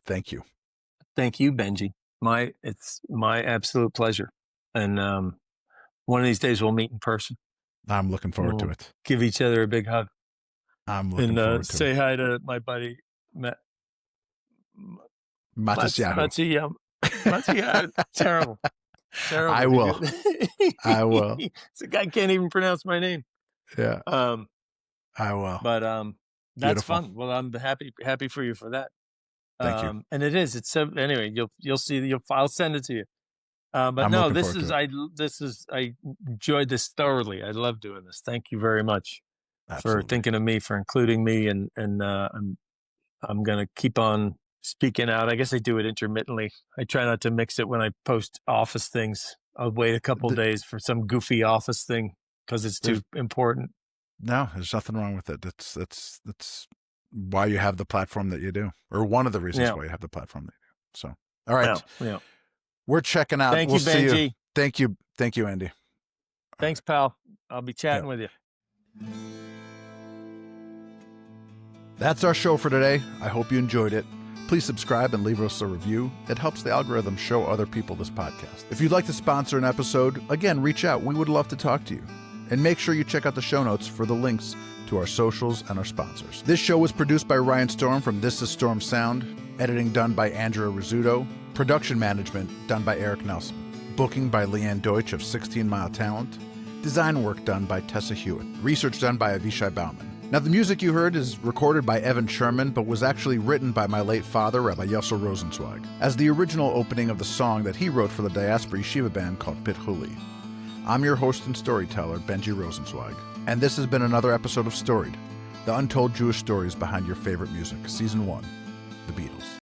thank you. Thank you, Benji. It's my absolute pleasure. And one of these days we'll meet in person. I'm looking forward to it. Give each other a big hug. I'm looking forward to it. Say hi to my buddy Matisyahu. Matisyahu. Terrible. Terrible. I will. I will. The guy can't even pronounce my name. Yeah, Um, I will. but that's Beautiful. fun. Well, I'm happy for you for that. Thank you. And it is. It's so. Anyway, you'll see. I'll send it to you. But I'm no, looking this forward is I enjoyed this thoroughly. I love doing this. Thank you very much for Absolutely. thinking of me, for including me, and I'm gonna keep on speaking out. I guess I do it intermittently. I try not to mix it when I post office things. I'll wait a couple days for some goofy office thing because it's too important. No, there's nothing wrong with it. That's why you have the platform that you do, or one of the reasons why you have the platform that you do. So, all right. Yeah. We're checking out. Thank we'll you, see Benji. you. Thank you, Andy. Thanks, pal. I'll be chatting with you. That's our show for today. I hope you enjoyed it. Please subscribe and leave us a review. It helps the algorithm show other people this podcast. If you'd like to sponsor an episode, again, reach out. We would love to talk to you. And make sure you check out the show notes for the links to our socials and our sponsors. This show was produced by Ryan Storm from This Is Storm Sound. Editing done by Andrea Rizzuto. Production management done by Eric Nelson. Booking by Leanne Deutsch of 16 Mile Talent. Design work done by Tessa Hewitt. Research done by Avishai Bauman. Now, the music you heard is recorded by Evan Sherman, but was actually written by my late father, Rabbi Yosel Rosenzweig, as the original opening of the song that he wrote for the Diaspora Yeshiva band called Pit Huli. I'm your host and storyteller, Benji Rosenzweig, and this has been another episode of Storied, the untold Jewish stories behind your favorite music, Season 1, The Beatles.